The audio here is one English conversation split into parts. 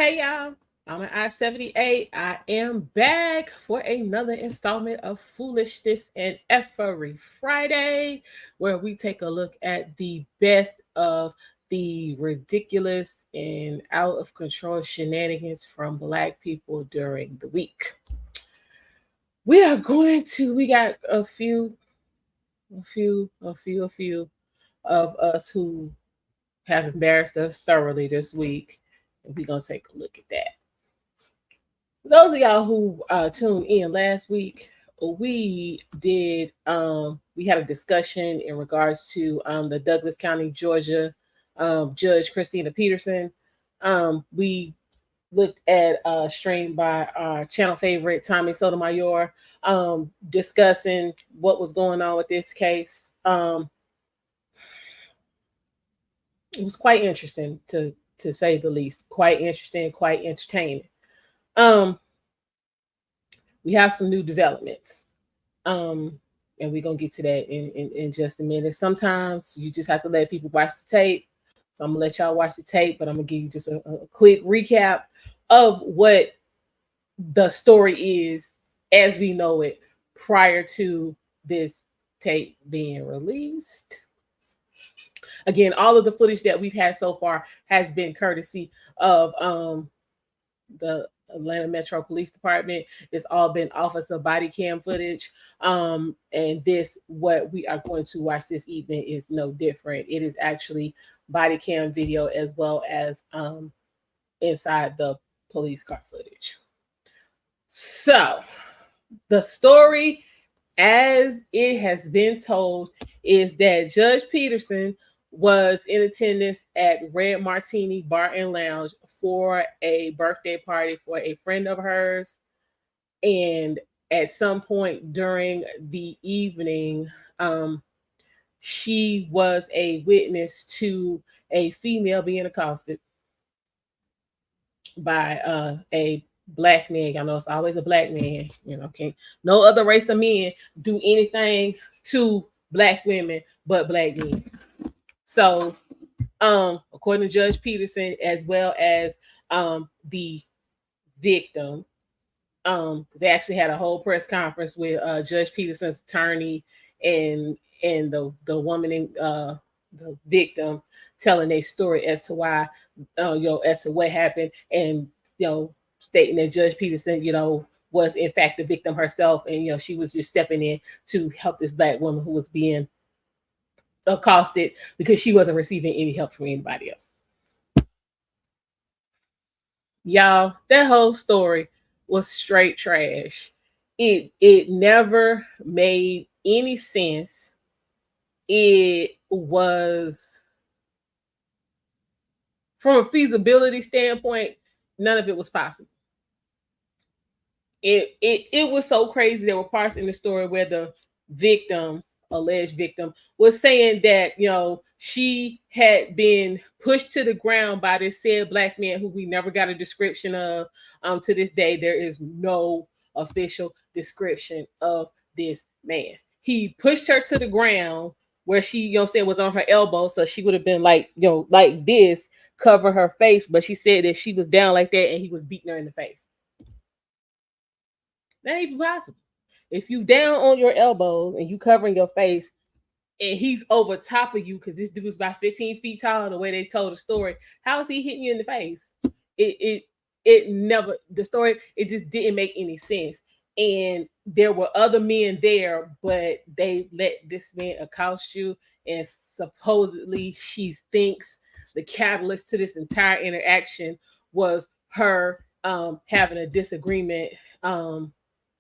Hey y'all, I'm an I-78. I am back for another installment of Foolishness and Fuckery Friday, where we take a look at the best of the ridiculous and out of control shenanigans from Black people during the week. We got a few of us who have embarrassed us thoroughly this week. And we're going to take a look at that. For those of y'all who tuned in last week, we had a discussion in regards to the Douglas County, Georgia Judge Christina Peterson. We looked at a stream by our channel favorite Tommy Sotomayor, discussing what was going on with this case. It was quite interesting to say the least. Quite interesting, quite entertaining. We have some new developments. And we're gonna get to that in just a minute. Sometimes you just have to let people watch the tape. So I'm gonna let y'all watch the tape, but I'm gonna give you just a quick recap of what the story is as we know it prior to this tape being released. Again, all of the footage that we've had so far has been courtesy of the Atlanta Metro Police Department. It's all been officer body cam footage. And what we are going to watch this evening is no different. It is actually body cam video as well as inside the police car footage. So the story as it has been told is that Judge Peterson was in attendance at Red Martini Bar and Lounge for a birthday party for a friend of hers. And at some point during the evening, she was a witness to a female being accosted by a Black man. Y'all know it's always a Black man. Can't no other race of men do anything to Black women but Black men. So, according to Judge Peterson, as well as the victim, they actually had a whole press conference with Judge Peterson's attorney and the woman and the victim telling their story as to why, as to what happened, and stating that Judge Peterson, was in fact the victim herself, and she was just stepping in to help this Black woman who was being accosted because she wasn't receiving any help from anybody else. Y'all, that whole story was straight trash. It never made any sense. It was, from a feasibility standpoint, none of it was possible. It was so crazy. There were parts in the story where the alleged victim, was saying that she had been pushed to the ground by this said Black man who we never got a description of. To this day, there is no official description of this man. He pushed her to the ground where she, was on her elbow, so she would have been like this, cover her face, but she said that she was down like that and he was beating her in the face. That ain't even possible. If you down on your elbows and you covering your face and he's over top of you, because this dude's about 15 feet tall, the way they told the story, how is he hitting you in the face? It never, the story, it just didn't make any sense. And there were other men there, but they let this man accost you. And supposedly she thinks the catalyst to this entire interaction was her having a disagreement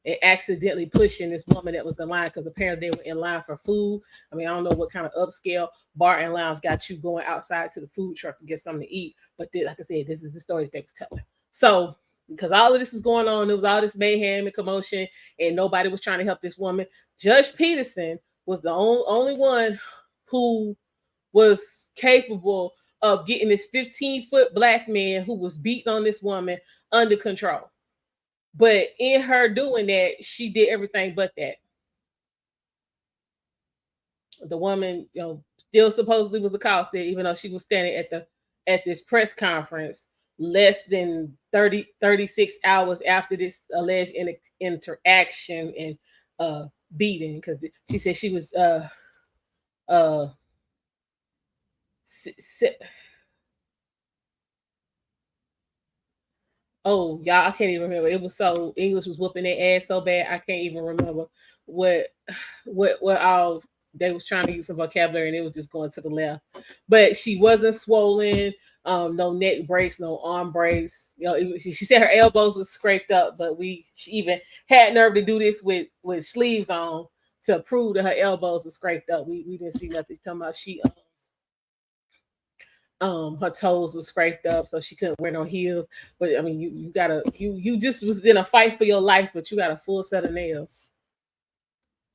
and accidentally pushing this woman that was in line, because apparently they were in line for food. I mean, I don't know what kind of upscale bar and lounge got you going outside to the food truck to get something to eat. But like I said, this is the story that they was telling. So, because all of this was going on, there was all this mayhem and commotion, and nobody was trying to help this woman. Judge Peterson was the only one who was capable of getting this 15-foot Black man who was beating on this woman under control. But in her doing that, she did everything but that. The woman, still supposedly was accosted, even though she was standing at this press conference less than 36 hours after this alleged interaction and beating, because she said she was oh, y'all, I can't even remember. It was so English was whooping their ass so bad, I can't even remember what all they was trying to use some vocabulary, and it was just going to the left. But she wasn't swollen, no neck breaks, no arm breaks. You know, she said her elbows was scraped up, but she even had nerve to do this with sleeves on to prove that her elbows were scraped up. We didn't see nothing. She's talking about she her toes were scraped up, so she couldn't wear no heels. But I mean, you gotta you just was in a fight for your life, but you got a full set of nails.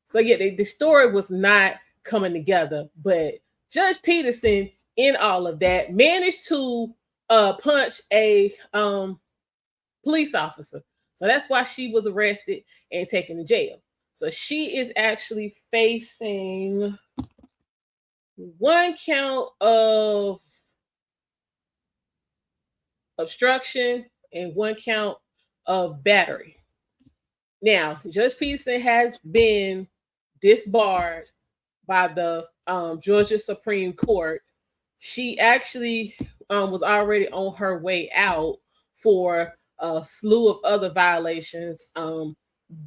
So yeah, the story was not coming together. But Judge Peterson, in all of that, managed to punch a police officer. So that's why she was arrested and taken to jail. So she is actually facing 1 count of obstruction and 1 count of battery. Now, Judge Peterson has been disbarred by the Georgia Supreme Court. She actually was already on her way out for a slew of other violations,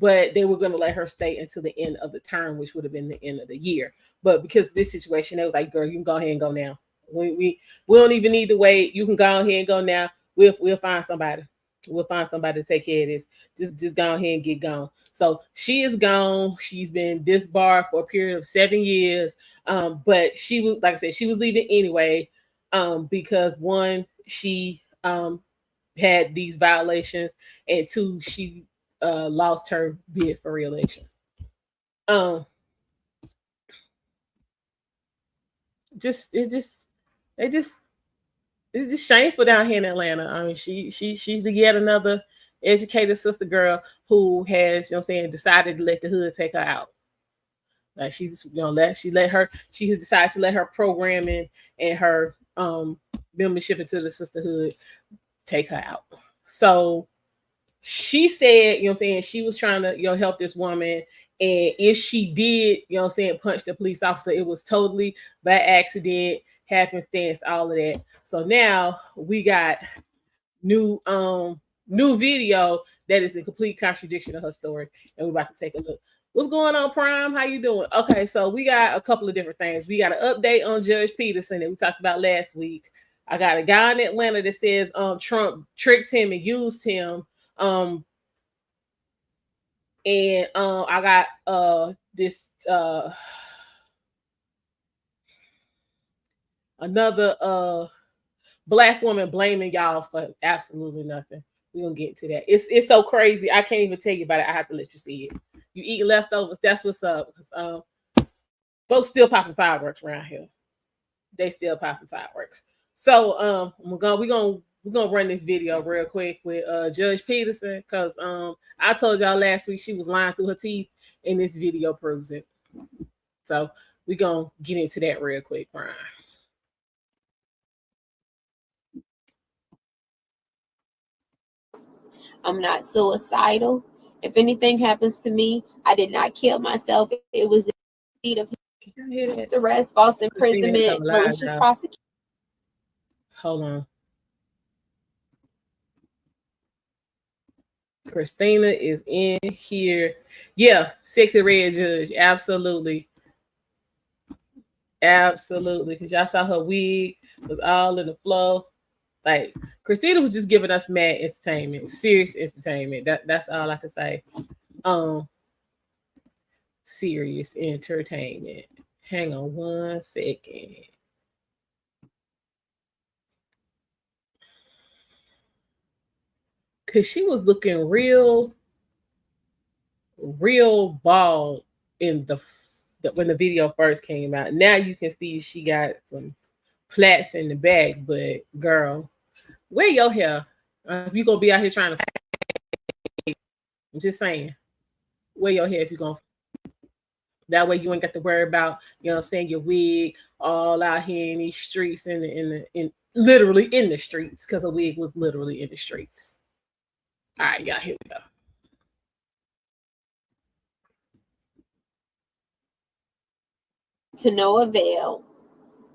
but they were going to let her stay until the end of the term, which would have been the end of the year. But because of this situation, they was like, girl, you can go ahead and go now. We don't even need to wait. You can go ahead and go now. We'll find somebody. We'll find somebody to take care of this. Just go ahead and get gone. So she is gone. She's been disbarred for a period of 7 years. But she was, like I said, she was leaving anyway. Because 1, she had these violations, and 2, she lost her bid for re-election. It's just shameful down here in Atlanta. I mean, she's the yet another educated sister girl who has, decided to let the hood take her out. Like she's, she has decided to let her programming and her membership into the sisterhood take her out. So she said, she was trying to, help this woman. And if she did, punch the police officer, it was totally by accident, happenstance, all of that. So now we got new video that is in complete contradiction of her story. And we're about to take a look. What's going on, Prime? How you doing? Okay, so we got a couple of different things. We got an update on Judge Peterson that we talked about last week. I got a guy in Atlanta that says Trump tricked him and used him. And I got this another Black woman blaming y'all for absolutely nothing. We're gonna get to that. It's so crazy. I can't even tell you about it. I have to let you see it. You eat leftovers, that's what's up. Folks still popping fireworks around here. They still popping fireworks. So we're gonna run this video real quick with Judge Peterson, because I told y'all last week she was lying through her teeth, and this video proves it. So we're gonna get into that real quick, Brian. I'm not suicidal. If anything happens to me, I did not kill myself. It was the deed of arrest, false imprisonment, malicious prosecution. Hold on. Christina is in here. Yeah, sexy red judge. Absolutely. Absolutely. Because y'all saw her wig was all in the flow. Like, Christina was just giving us mad entertainment, serious entertainment. That's all I can say. Serious entertainment. Hang on 1 second. Cause she was looking real bald in when the video first came out. Now you can see she got some plaits in the back, but girl, wear your hair. If you're gonna be out here trying to, I'm just saying, wear your hair if you're gonna. That way you ain't got to worry about, your wig all out here in these streets in literally in the streets, because a wig was literally in the streets. All right, y'all, here we go. To no avail.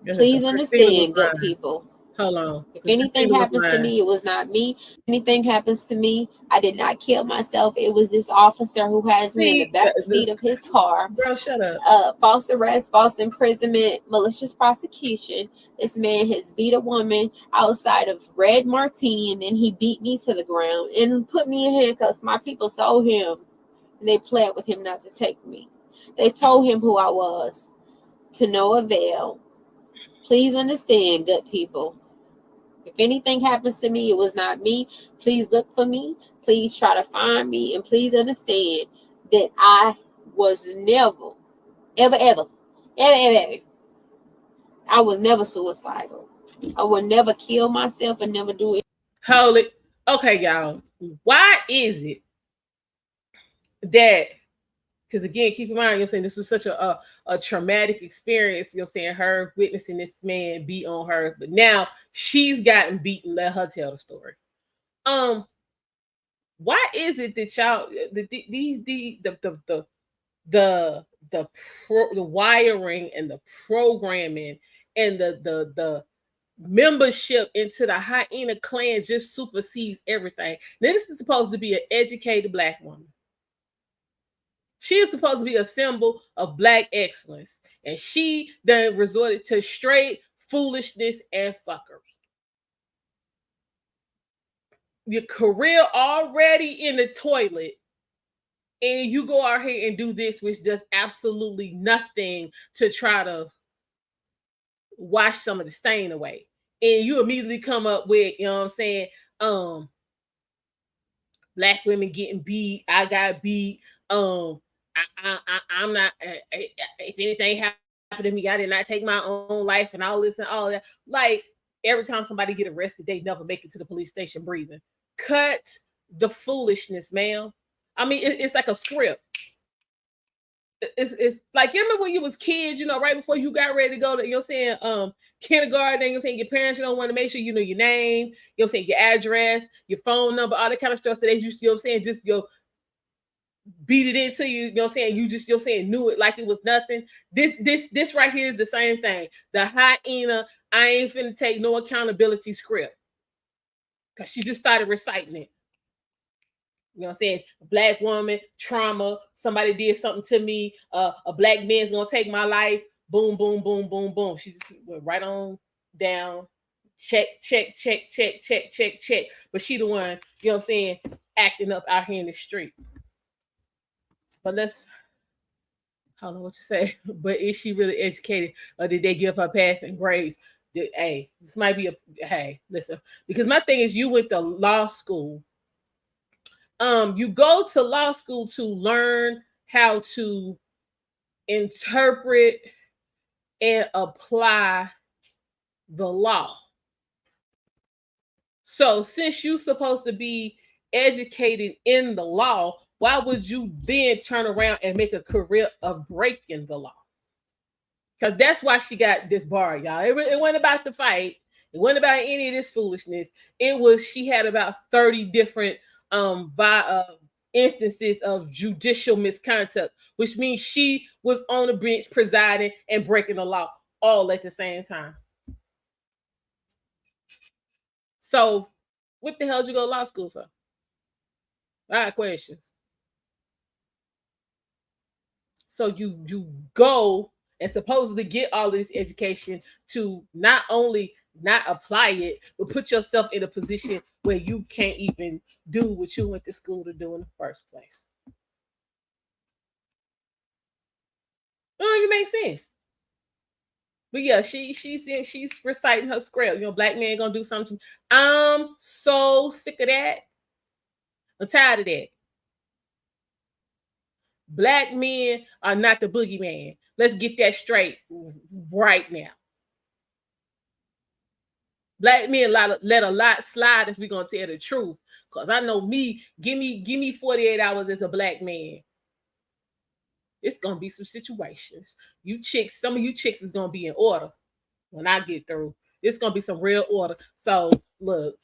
Please understand, good people. Hold on. If anything happens to me, it was not me. Anything happens to me, I did not kill myself. It was this officer who has me in the back seat of his car. Bro, shut up. False arrest, false imprisonment, malicious prosecution. This man has beat a woman outside of Red Martini, and then he beat me to the ground and put me in handcuffs. My people told him, and they pled with him not to take me. They told him who I was. To no avail. Please understand, good people. If anything happens to me, it was not me. Please look for me. Please try to find me. And please understand that I was never, ever, I was never suicidal. I would never kill myself and never do it. Hold it. Okay, y'all. Why is it that, because again, keep in mind, you know what I'm saying, this was such a traumatic experience, you know what I'm saying, her witnessing this man beat on her, but now she's gotten beaten. Let her tell the story. Why is it that y'all the wiring and the programming and the membership into the hyena clan just supersedes everything? Now, this is supposed to be an educated Black woman. She is supposed to be a symbol of Black excellence, and she then resorted to straight foolishness and fuckery. Your career already in the toilet, and you go out here and do this, which does absolutely nothing to try to wash some of the stain away. And you immediately come up with, you know what I'm saying, Black women getting beat. I got beat. I'm not. If anything happened to me, I did not take my own life, and all this and all that. Like, every time somebody get arrested, they never make it to the police station breathing. Cut the foolishness, ma'am. I mean, it's like a script. It's like, you remember when you was kids, you know, right before you got ready to go to, you know what I'm saying, kindergarten, you know what I'm saying, your parents, you don't want to make sure you know your name, you know what I'm saying, your address, your phone number, all that kind of stuff that they used to, you know what I'm saying, just go beat it into you, you know what I'm saying, you just, you know what I'm saying, knew it like it was nothing. This right here is the same thing. The hyena, I ain't finna take no accountability script, because she just started reciting it. You know what I'm saying? Black woman, trauma, somebody did something to me, a Black man's gonna take my life, boom, boom, boom, boom, boom. She just went right on down, check. But she the one, you know what I'm saying, acting up out here in the street. But let's, I don't know what you say, but is she really educated, or did they give her passing grades? Hey, this might be hey, listen, because my thing is, you went to law school. You go to law school to learn how to interpret and apply the law. So since you're supposed to be educated in the law, why would you then turn around and make a career of breaking the law? Because that's why she got this bar, y'all. It wasn't about the fight. It wasn't about any of this foolishness. It was, she had about 30 different instances of judicial misconduct, which means she was on the bench presiding and breaking the law all at the same time. So what the hell did you go to law school for? I got questions. So you go and supposedly get all this education to not only not apply it, but put yourself in a position where you can't even do what you went to school to do in the first place. It don't even make sense. But yeah, she's reciting her script. You know, Black man gonna do something. I'm so sick of that. I'm tired of that. Black men are not the boogeyman. Let's get that straight right now. Black men let a lot slide if we're gonna tell the truth. Because I know me, give me 48 hours as a Black man. It's gonna be some situations. You chicks, some of you chicks is gonna be in order when I get through. It's gonna be some real order. So look,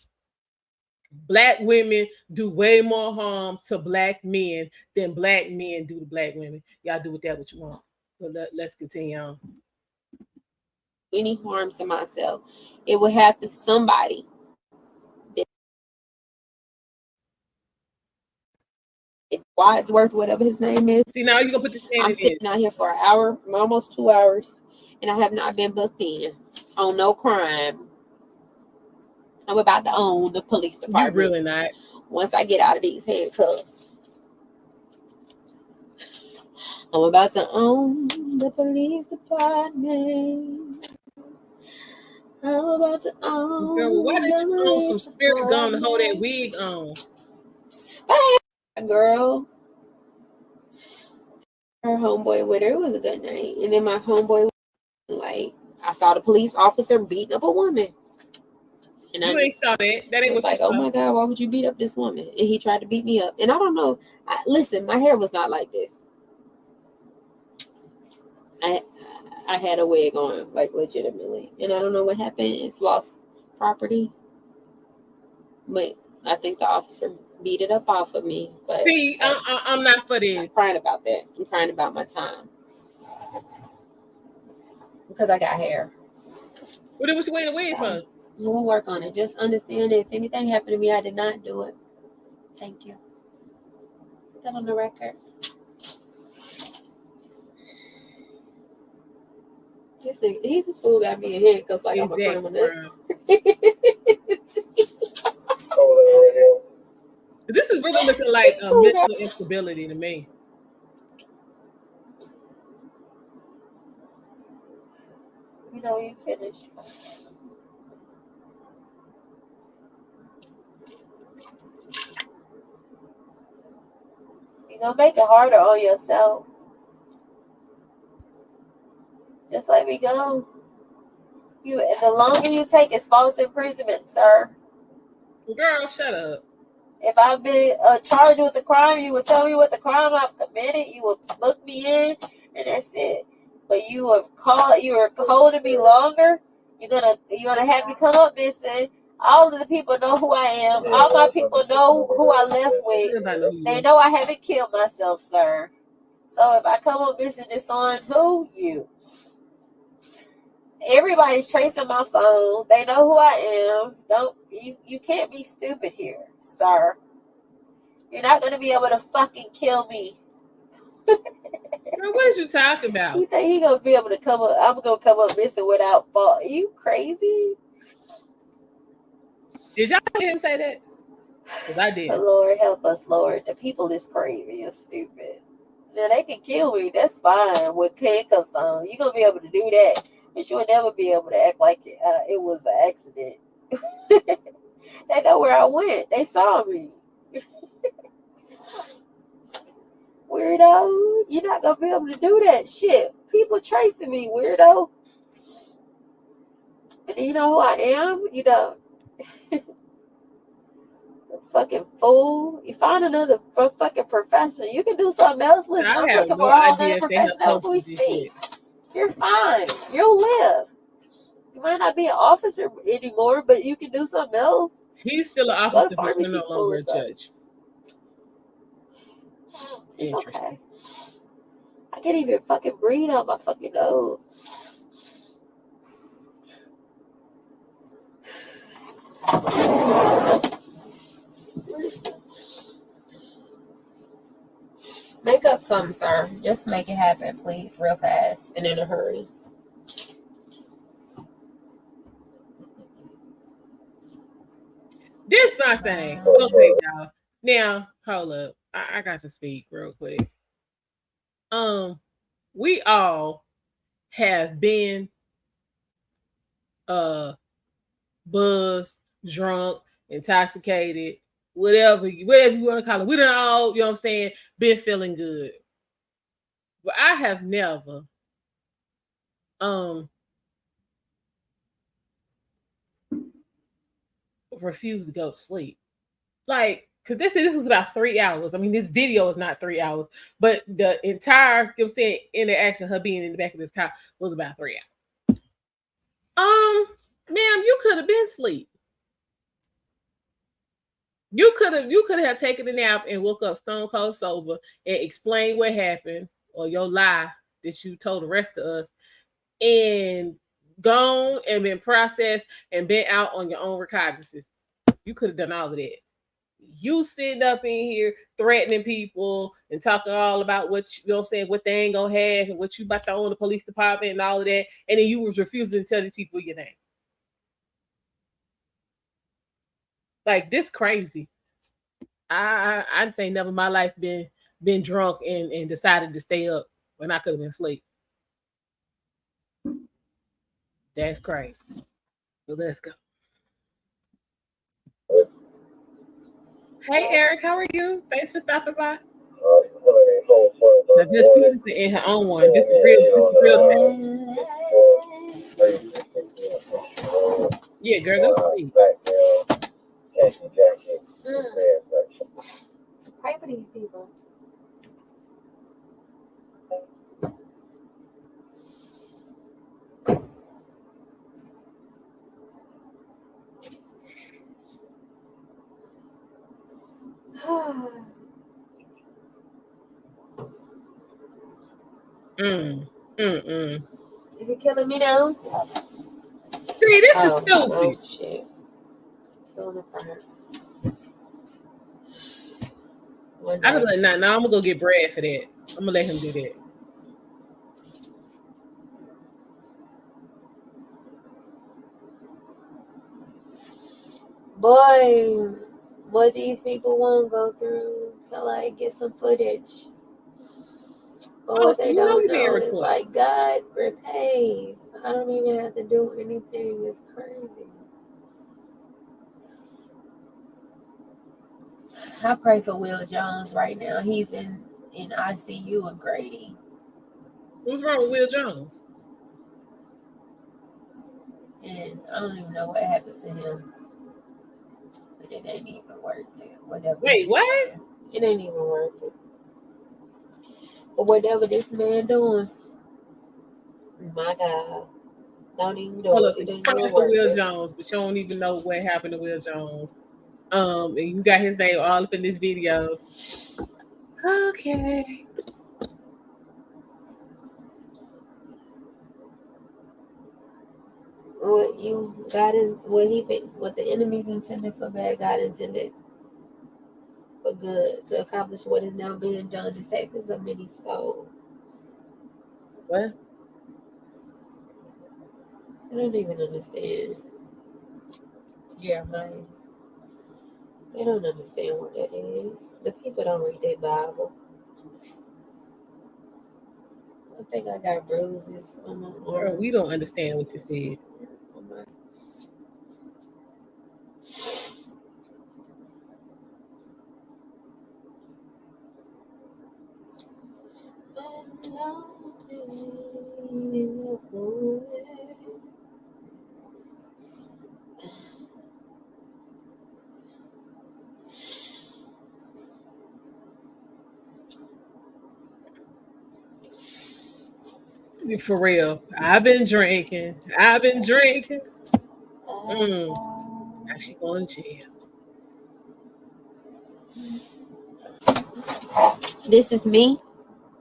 black women do way more harm to black men than black men do to black women. Y'all do with that what you want. But let's continue on. Any harm to myself, it would have to somebody. Wadsworth, whatever his name is. See, now you're gonna put this man I'm sitting out here for an hour, almost 2 hours, and I have not been booked in on no crime. I'm about to own the police department. You're really not. Once I get out of these handcuffs, I'm about to own the police department. I'm about to own. Girl, why did you own some spirit gum to hold that wig on? Girl, her homeboy with her. It was a good night, and then my homeboy, like, I saw the police officer beating up a woman. And you ain't saw that. That ain't what like, oh my God, why would you beat up this woman? And he tried to beat me up. And I don't know. Listen, my hair was not like this. I had a wig on, like, legitimately. And I don't know what happened. It's lost property. But I think the officer beat it up off of me. But see, I'm not for this. I'm crying about that. I'm crying about my time. Because I got hair. What was you waiting for? We'll work on it. Just understand that if anything happened to me, I did not do it. Thank you. Put that on the record. He's the fool got me in handcuffs like exactly. I'm a criminal. This is really looking like mental instability to me. You know, you finished. You're gonna make it harder on yourself. Just let me go. The longer you take, it's false imprisonment, sir. Girl, shut up. If I've been charged with a crime, you would tell me what the crime I've committed. You would book me in, and that's it. But you are holding me longer. You're gonna have me come up missing. All of the people know who I am. All my people know who I left with. They know I haven't killed myself, sir. So if I come up missing, it's on who? You. Everybody's tracing my phone. They know who I am. You can't be stupid here, sir. You're not gonna be able to fucking kill me. Girl, what is you talking about? You think he gonna be able to come up? I'm gonna come up missing without fault? Are you crazy? Did y'all hear him say that? Because I did. But Lord help us, Lord. The people is crazy and stupid. Now they can kill me. That's fine with handcuffs on. You're gonna be able to do that. But you'll never be able to act like it was an accident. They know where I went. They saw me. Weirdo. You're not going to be able to do that shit. People tracing me, weirdo. And you know who I am? You know. Fucking fool. You find another fucking profession. You can do something else. Listen, I'm looking for all other professionals we speak. You're fine. You'll live. You might not be an officer anymore, but you can do something else. He's still an officer, but no longer a judge. It's okay. I can't even fucking breathe out my fucking nose. Make up something, sir. Just make it happen, please, real fast and in a hurry. This my thing. Okay, y'all. Now, hold up. I got to speak real quick. We all have been buzzed, drunk, intoxicated, whatever you want to call it. We done all, you know what I'm saying, been feeling good. But I have never refused to go to sleep. Like, because this was about 3 hours. I mean, this video is not 3 hours, but the entire, you know what I'm saying, interaction, her being in the back of this car was about 3 hours. Ma'am, you could have been asleep. You could have taken a nap and woke up stone cold sober and explained what happened or your lie that you told the rest of us and gone and been processed and been out on your own recognizance. You could have done all of that. You sitting up in here threatening people and talking all about what you know what I'm saying, what they ain't gonna have and what you about to own the police department and all of that, and then you was refusing to tell these people your name. Like this crazy. I'd say never in my life been drunk and decided to stay up when I could have been asleep. That's crazy. Well, let's go. Hey Eric, how are you? Thanks for stopping by. Now just Peterson in her own one. This is real thing. Yeah, girl, go sleep. Pray for these people. Is Is it killing me now? See, this is stupid. Oh shit. So in the front. I was like, nah, I'm gonna go get Brad for that. I'm gonna let him do that. Boy, what these people won't go through to like get some footage. But what they don't know is like God repays. I don't even have to do anything. It's crazy. I pray for Will Jones right now. He's in ICU in Grady. What's wrong with Will Jones? And I don't even know what happened to him. But it ain't even worth it. Whatever. Wait, what? It ain't even worth it. But whatever this man doing, my God, don't even do it. It ain't pray for Will Jones, but you don't even know what happened to Will Jones. And you got his name all up in this video. Okay. What the enemy's intended for bad, God intended for good to accomplish what is now being done to save so many souls. What? I don't even understand. Yeah, they don't understand what that is. The people don't read their Bible. I think I got bruises on my arm. Girl, we don't understand what this is. For real. I've been drinking. Now she going to jail. This is me.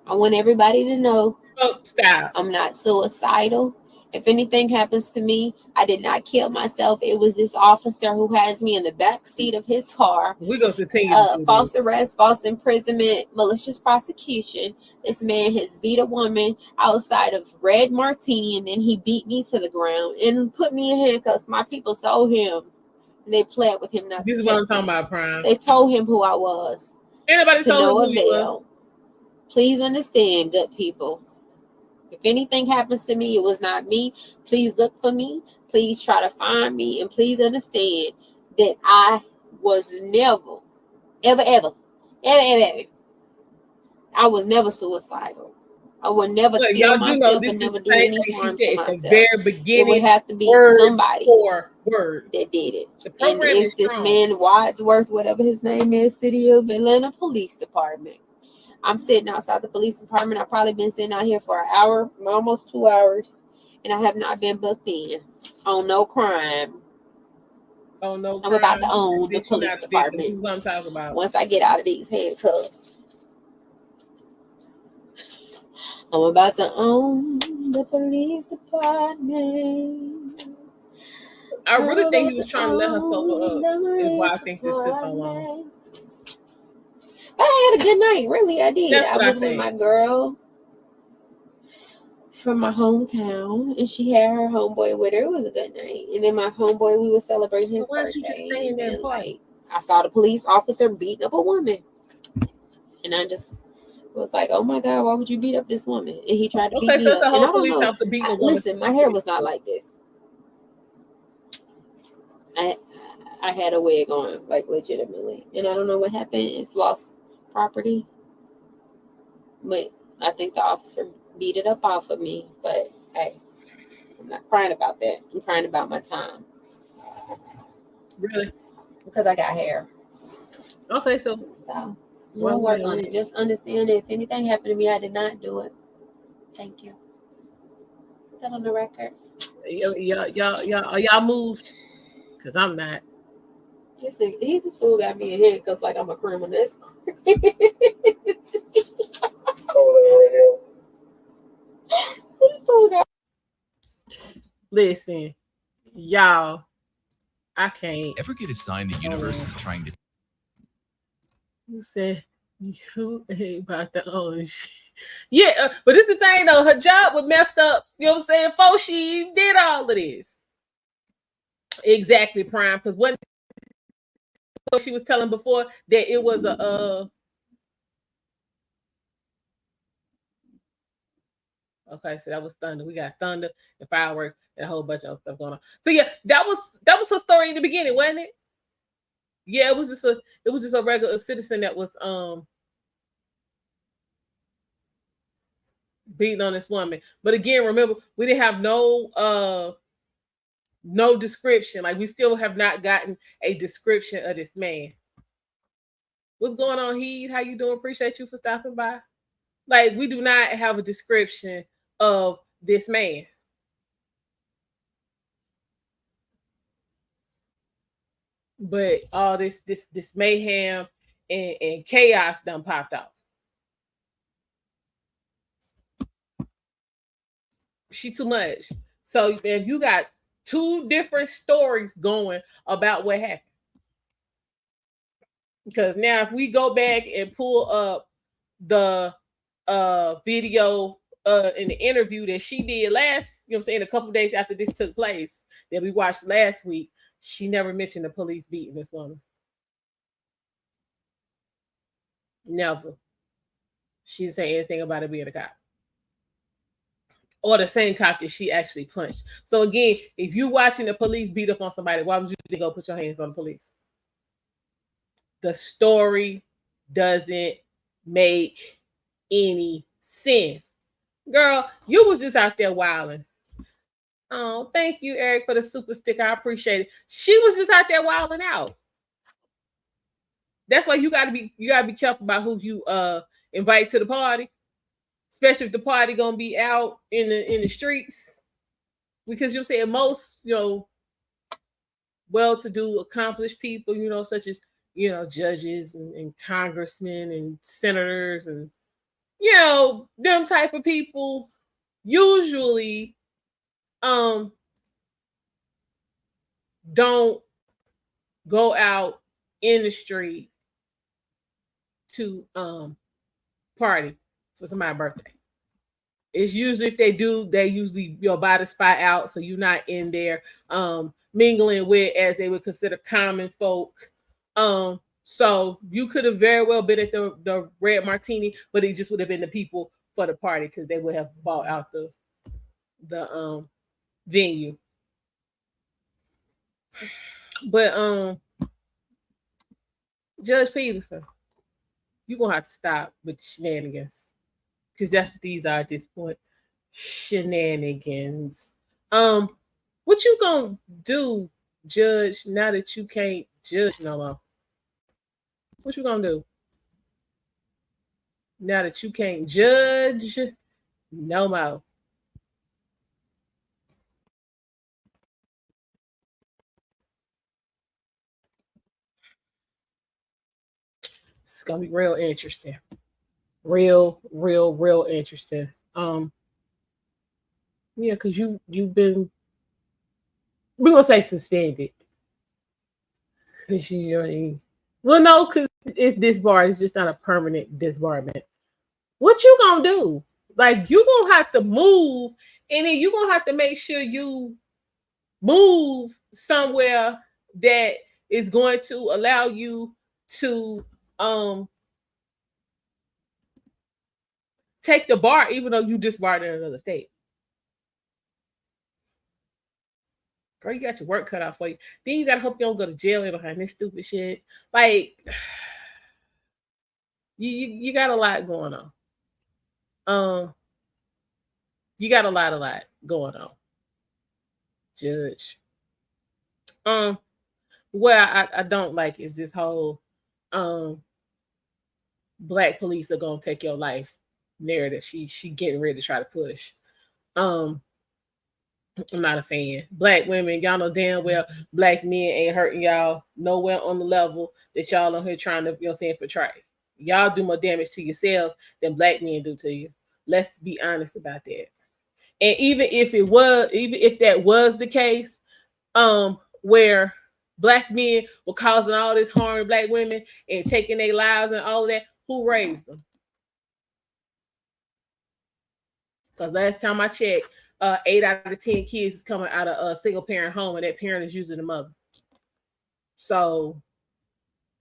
I want everybody to know. Oh, stop. I'm not suicidal. If anything happens to me, I did not kill myself. It was this officer who has me in the back seat of his car. We're going to continue. False arrest, false imprisonment, malicious prosecution. This man has beat a woman outside of Red Martini, and then he beat me to the ground and put me in handcuffs. My people told him, and they pled with him not this to. This is what I'm talking about, Prime. They told him who I was. Anybody to told no him who you avail. Please understand, good people. If anything happens to me, it was not me. Please look for me. Please try to find me. And please understand that I was never, ever, I was never suicidal. I would never kill myself and never do any harm to myself. The very beginning, it would have to be somebody that did it. And it's this man, Wadsworth, whatever his name is, City of Atlanta Police Department. I'm sitting outside the police department. I've probably been sitting out here for an hour, almost 2 hours. and I have not been booked in on no crime. Oh no! I'm about to own the Bitch, you're police not the victim. department This is what I'm talking about. once I get out of these handcuffs. I'm about to own the police department. I really think he was trying to let her sober up. Is why I think this took so long. But I had a good night. Really, I did. That's I what was I with think. my girl from my hometown, and she had her homeboy with her. It was a good night. And then my homeboy, we were celebrating his Why don't you birthday. just stay in there and party? Like, I saw the police officer beating up a woman, and I just was like, "Oh my God, why would you beat up this woman?" And he tried to beat me so it's up. a And I whole don't police know. officer beating a woman. Listen, my hair was not like this. I had a wig on, like legitimately, and I don't know what happened. It's lost property, but I think the officer beat it up off of me. But hey, I'm not crying about that. I'm crying about my time. Really? Because I got hair. Okay, so we'll work on it. Just understand that if anything happened to me, I did not do it. Thank you. Put that on the record. Y'all moved, because I'm not. He's the fool got me in handcuffs like I'm a criminal. That's crazy. Listen, y'all, I can't. Ever get a sign the universe is trying to... You said you ain't about to own shit. Yeah, but it's the thing though. Her job was messed up. You know what I'm saying? Before she did all of this. Exactly, Prime. Because what she was telling before that it was a okay, so that was thunder. We got thunder and fireworks and a whole bunch of stuff going on. So yeah, that was her story in the beginning, wasn't it? Yeah, it was just a regular citizen that was beating on this woman. But again, remember, we didn't have no description. Like, we still have not gotten a description of this man. What's going on, Heed? How you doing? Appreciate you for stopping by. Like, we do not have a description of this man. But all this mayhem and chaos done popped off. She too much. So if you got two different stories going about what happened. Because now if we go back and pull up the video in the interview that she did last, you know what I'm saying, a couple days after this took place that we watched last week, she never mentioned the police beating this woman. Never. She didn't say anything about it being a cop. Or the same cop that she actually punched. So again, if you're watching the police beat up on somebody, why would you go put your hands on the police? The story doesn't make any sense. Girl, you was just out there wilding. Oh, thank you, Eric, for the super sticker. I appreciate it. She was just out there wilding out. That's why you gotta be careful about who you invite to the party, especially if the party gonna be out in the streets. Because you're saying most, well-to-do, accomplished people, such as judges and congressmen and senators and them type of people usually don't go out in the street to party for somebody's birthday. It's usually, if they do, they usually buy the spot out, so you're not in there mingling with, as they would consider, common folk. So you could have very well been at the Red Martini, but it just would have been the people for the party, because they would have bought out the venue. But Judge Peterson, you're gonna have to stop with the shenanigans, because that's what these are at this point. Shenanigans. What you gonna do, Judge, now that you can't judge no more? What you gonna do now that you can't judge no more? It's gonna be real interesting. Real interesting. Yeah, because you've been, we're gonna say suspended. Cause well, no, because it's disbarred. It's just not a permanent disbarment. What you gonna do? Like, you gonna have to move, and then you gonna have to make sure you move somewhere that is going to allow you to take the bar, even though you disbarred in another state. Girl, you got your work cut out for you. Then you gotta hope you don't go to jail behind this stupid shit. Like, you got a lot going on. You got a lot going on, Judge. What I don't like is this whole black police are gonna take your life narrative. She getting ready to try to push. I'm not a fan. Black women, y'all know damn well black men ain't hurting y'all nowhere on the level that y'all on here trying to, you know what I'm saying, portray. Y'all do more damage to yourselves than black men do to you. Let's be honest about that. And even if that was the case, where black men were causing all this harm to black women and taking their lives and all of that, who raised them? Because last time I checked, 8 out of 10 kids is coming out of a single parent home, and that parent is usually the mother. So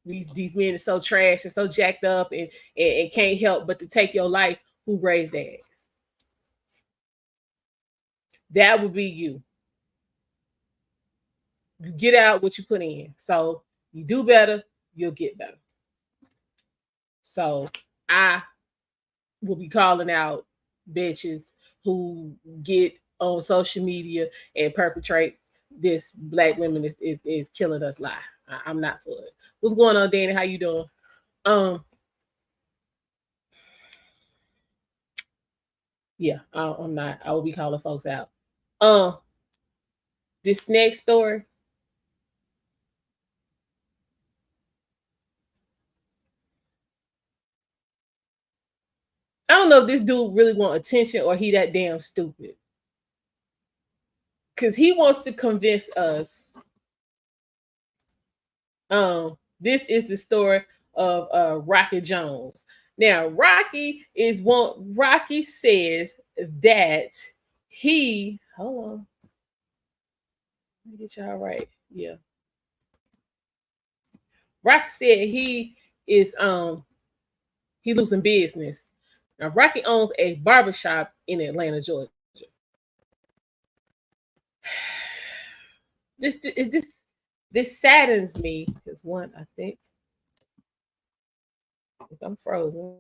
these men are so trash and so jacked up and can't help but to take your life. Who raised their ass? That would be you. You get out what you put in. So you do better, you'll get better. So I will be calling out bitches who get on social media and perpetrate this black women is killing us lie. I'm not for it. What's going on, Danny? How you doing? Yeah, I'm not. I will be calling folks out. This next story. I don't know if this dude really want attention or he that damn stupid. Because he wants to convince us. This is the story of Rocky Jones. Now, Rocky says that he, hold on. Let me get y'all right. Yeah. Rocky said he is he losing business. Now, Rocky owns a barbershop in Atlanta, Georgia. This saddens me because one, I think I'm frozen.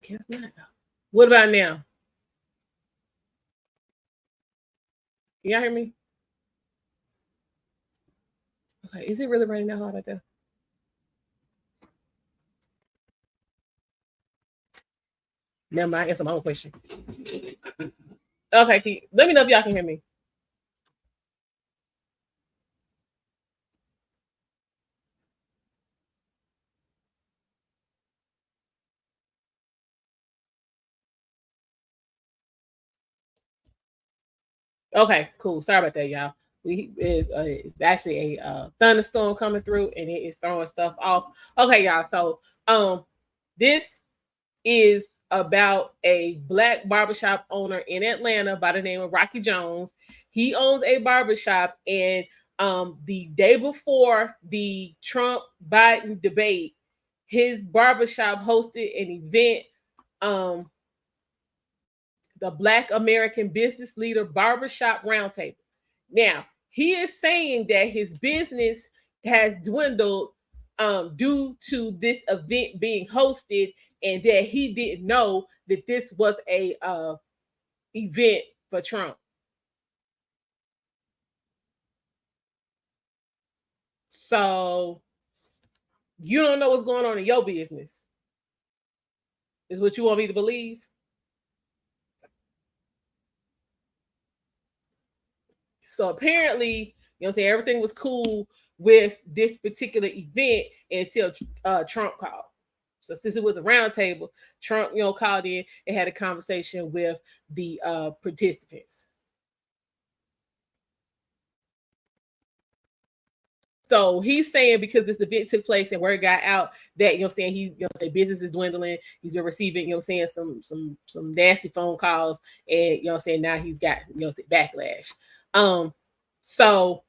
Guess not. What about now? Can y'all hear me? Okay, is it really raining that hard out there? Never mind, I answer my own question. Okay, let me know if y'all can hear me. Okay, cool. Sorry about that, y'all. It's actually a thunderstorm coming through, and it is throwing stuff off. Okay, y'all. So this is about a black barbershop owner in Atlanta by the name of Rocky Jones. He owns a barbershop, and the day before the Trump-Biden debate, his barbershop hosted an event, the Black American Business Leader Barbershop Roundtable. Now, he is saying that his business has dwindled due to this event being hosted, and that he didn't know that this was a event for Trump. So you don't know what's going on in your business, is what you want me to believe? So apparently, you know what I'm saying, everything was cool with this particular event until Trump called. So since it was a roundtable, Trump, called in and had a conversation with the participants. So he's saying because this event took place and word got out that business is dwindling. He's been receiving some nasty phone calls, and now he's got backlash. So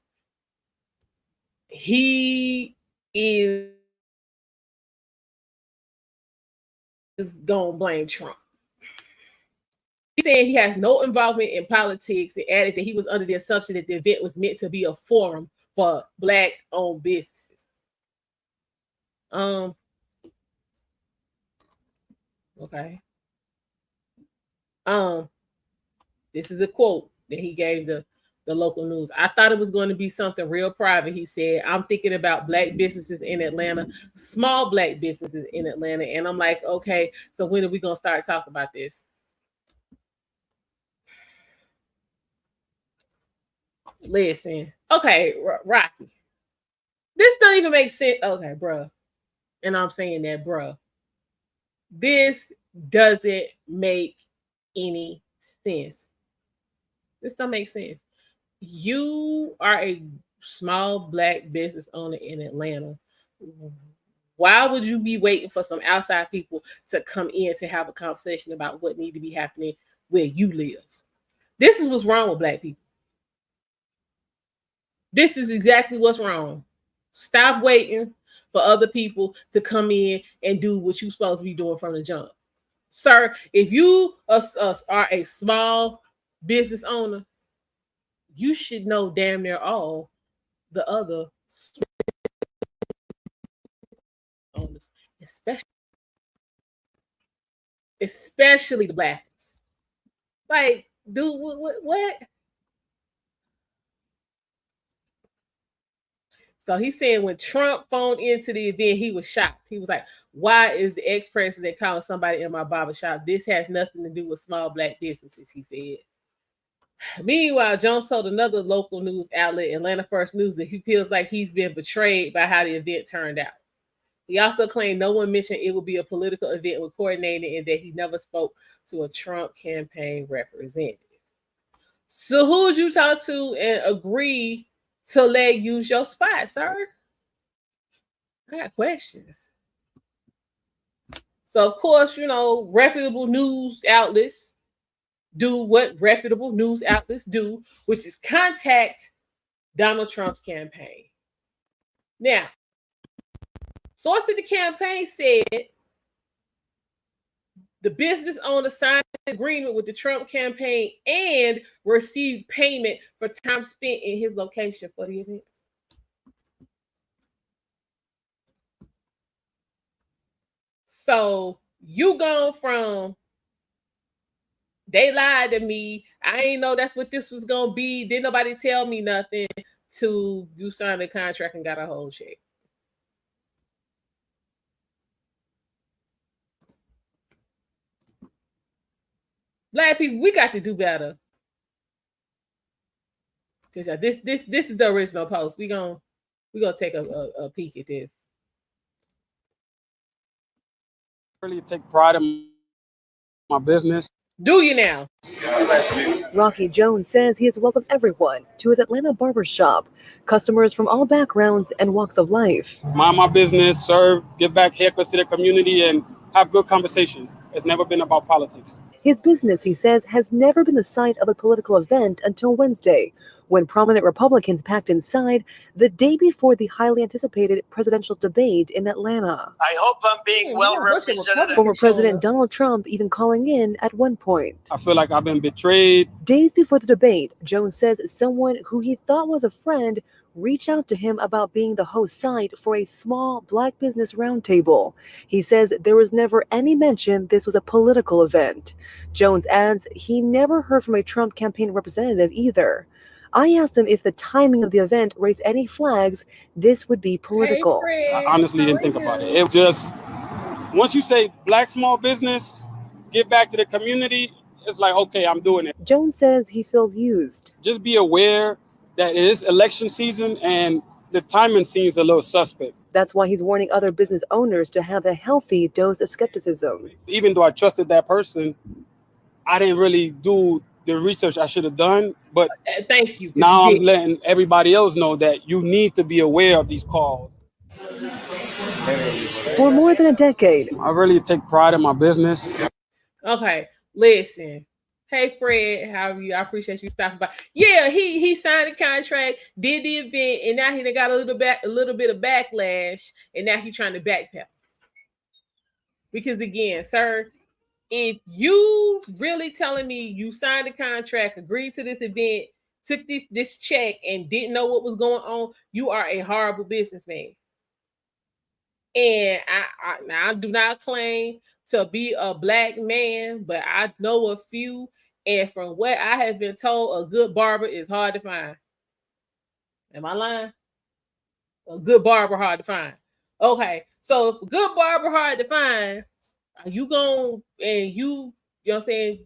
he is gonna blame Trump. He said he has no involvement in politics and added that he was under the assumption that the event was meant to be a forum for Black-owned businesses. Okay. This is a quote that he gave the local news. I thought it was going to be something real private. He said, I'm thinking about Black businesses in Atlanta, small Black businesses in Atlanta. And I'm like, okay, so when are we going to start talking about this? Listen, okay, Rocky. This don't even make sense. Okay, bruh. And I'm saying that, bruh. This doesn't make any sense. This don't make sense. You are a small Black business owner in Atlanta. Why would you be waiting for some outside people to come in to have a conversation about what needs to be happening where you live? This is what's wrong with Black people. This is exactly what's wrong. Stop waiting for other people to come in and do what you're supposed to be doing from the jump. Sir, if you are a small business owner, you should know damn near all the other owners, especially the Black ones. Like, dude, what? So he's saying when Trump phoned into the event, he was shocked. He was like, why is the ex-president calling somebody in my barbershop? This has nothing to do with small Black businesses, he said. Meanwhile, Jones told another local news outlet, Atlanta First News, that he feels like he's been betrayed by how the event turned out. He also claimed no one mentioned it would be a political event with coordinating and that he never spoke to a Trump campaign representative. So who would you talk to and agree to let use your spot, sir? I got questions. So, of course, reputable news outlets do what reputable news outlets do, which is contact Donald Trump's campaign. Now, source of the campaign said the business owner signed an agreement with the Trump campaign and received payment for time spent in his location for the event. So You gone from they lied to me, I ain't know that's what this was gonna be, didn't nobody tell me nothing, to you signed a contract and got a whole check. Black people, we got to do better. Cause this is the original post. We gonna take a peek at this. Really take pride in my business. Do you now? Rocky Jones says he has welcomed everyone to his Atlanta barbershop. Customers from all backgrounds and walks of life. Mind my business, serve, give back haircuts to the community, and have good conversations. It's never been about politics. His business, he says, has never been the site of a political event until Wednesday, when prominent Republicans packed inside the day before the highly anticipated presidential debate in Atlanta. I hope I'm being well represented. Former President Donald Trump even calling in at one point. I feel like I've been betrayed. Days before the debate, Jones says someone who he thought was a friend reached out to him about being the host site for a small Black business roundtable. He says there was never any mention this was a political event. Jones adds he never heard from a Trump campaign representative either. I asked him if the timing of the event raised any flags this would be political. Hey, I honestly didn't think about it. It was just, once you say Black small business, give back to the community, it's like, okay, I'm doing it. Jones says he feels used. Just be aware that it is election season and the timing seems a little suspect. That's why he's warning other business owners to have a healthy dose of skepticism. Even though I trusted that person, I didn't really do the research I should have done. But thank you. Now I'm letting everybody else know that you need to be aware of these calls. For more than a decade. I really take pride in my business. Okay, listen. Hey Fred, how are you? I appreciate you stopping by. Yeah, he signed the contract, did the event, and now he done got a little bit of backlash, and now he's trying to backpedal. Because again, sir, if you really telling me you signed the contract, agreed to this event, took this check, and didn't know what was going on, you are a horrible businessman. And I do not claim to be a Black man, but I know a few, and from what I have been told, a good barber is hard to find. Am I lying? A good barber hard to find. Okay, so if a good barber hard to find, are you going and you know what I'm saying?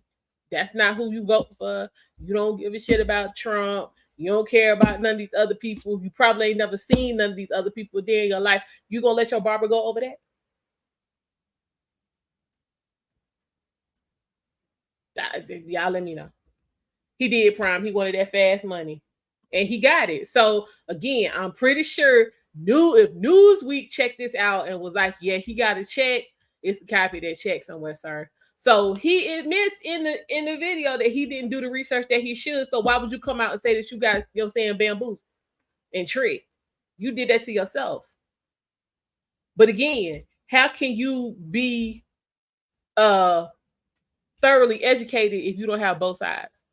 That's not who you vote for. You don't give a shit about Trump. You don't care about none of these other people. You probably ain't never seen none of these other people there in your life. You gonna let your barber go over that? Y'all let me know. He did prime. He wanted that fast money, and he got it. So again, I'm pretty sure if Newsweek checked this out and was like, "Yeah, he got a check," it's a copy of that check somewhere, sir. So he admits in the video that he didn't do the research that he should. So why would you come out and say that you got, you know what I'm saying, bamboozled and tricked? You did that to yourself. But again, how can you be thoroughly educated if you don't have both sides?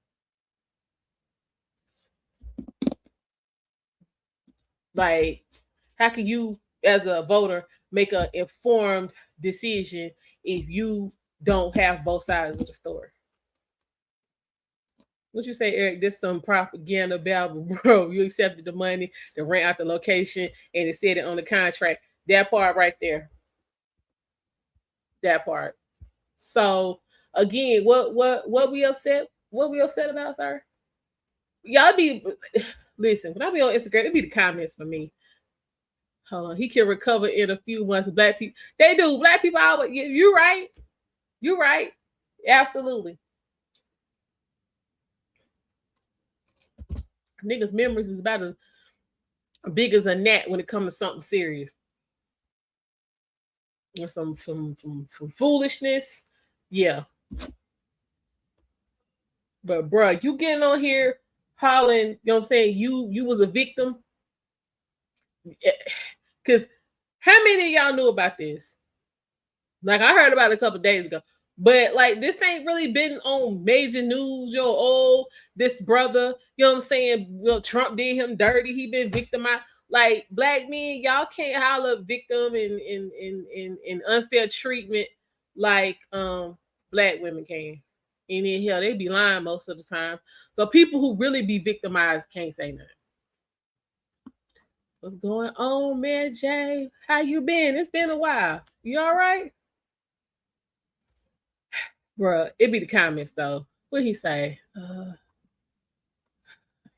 Like, how can you, as a voter, make an informed decision if you don't have both sides of the story? What you say, Eric? This some propaganda about, bro. You accepted the money, to rent out the location, and it said it on the contract. That part right there. That part. So again, what we upset? What we upset about, sir? Y'all be listen. When I be on Instagram, it be the comments for me. Hold on, he can recover in a few months. Black people, they do. Black people always. You're right. You're right. Absolutely. Niggas' memories is about as big as a gnat when it comes to something serious. Or some from foolishness. Yeah. But bruh, you getting on here hollering, you know what I'm saying? You was a victim. Because how many of y'all knew about this? Like, I heard about it a couple days ago. But like, this ain't really been on major news. This brother, you know what I'm saying? Trump did him dirty. He been victimized. Like, Black men, y'all can't holler victim and unfair treatment like black women can. And then hell, they be lying most of the time. So people who really be victimized can't say nothing. What's going on, man, Jay? How you been? It's been a while. You all right? Bruh, it be the comments though. What he say?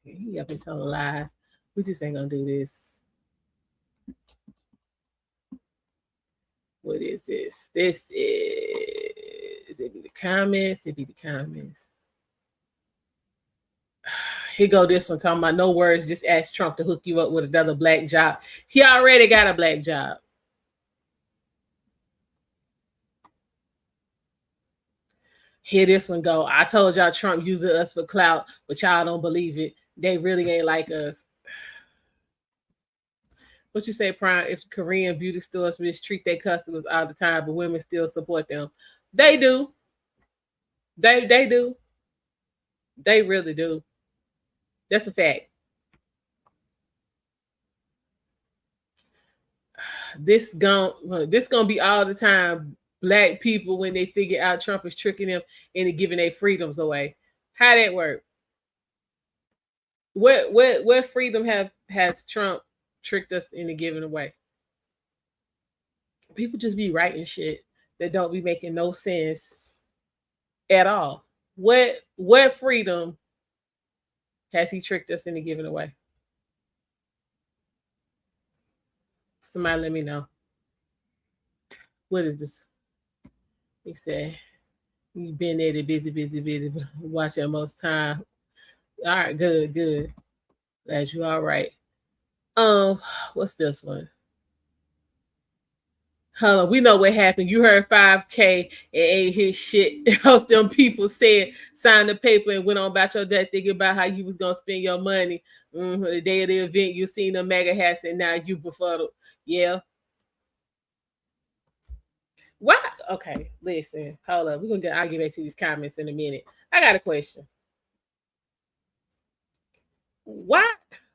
He up here telling lies. We just ain't gonna do this. What is this? This is it be the comments? It be the comments. Here go this one talking about no words, just ask Trump to hook you up with another black job. He already got a black job. Here this one go. I told y'all Trump using us for clout, but y'all don't believe it. They really ain't like us. What you say, Prime? If Korean beauty stores mistreat their customers all the time, but women still support them. They do. They do. They really do. That's a fact. This gonna be all the time. Black people, when they figure out Trump is tricking them into giving their freedoms away. How that work? What freedom has Trump tricked us into giving away? People just be writing shit that don't be making no sense at all. What freedom has he tricked us into giving away? Somebody let me know. What is this? He said, you've been there, busy, watching most time. All right, good. Glad you all right. What's this one? Hold on, we know what happened. You heard 5K and ain't his shit. Else them people said, signed the paper and went on about your day thinking about how you was gonna spend your money. The day of the event, you seen the mega hats and now you befuddled. Yeah. What? Okay, listen. Hold up. I'll get back to these comments in a minute. I got a question. Why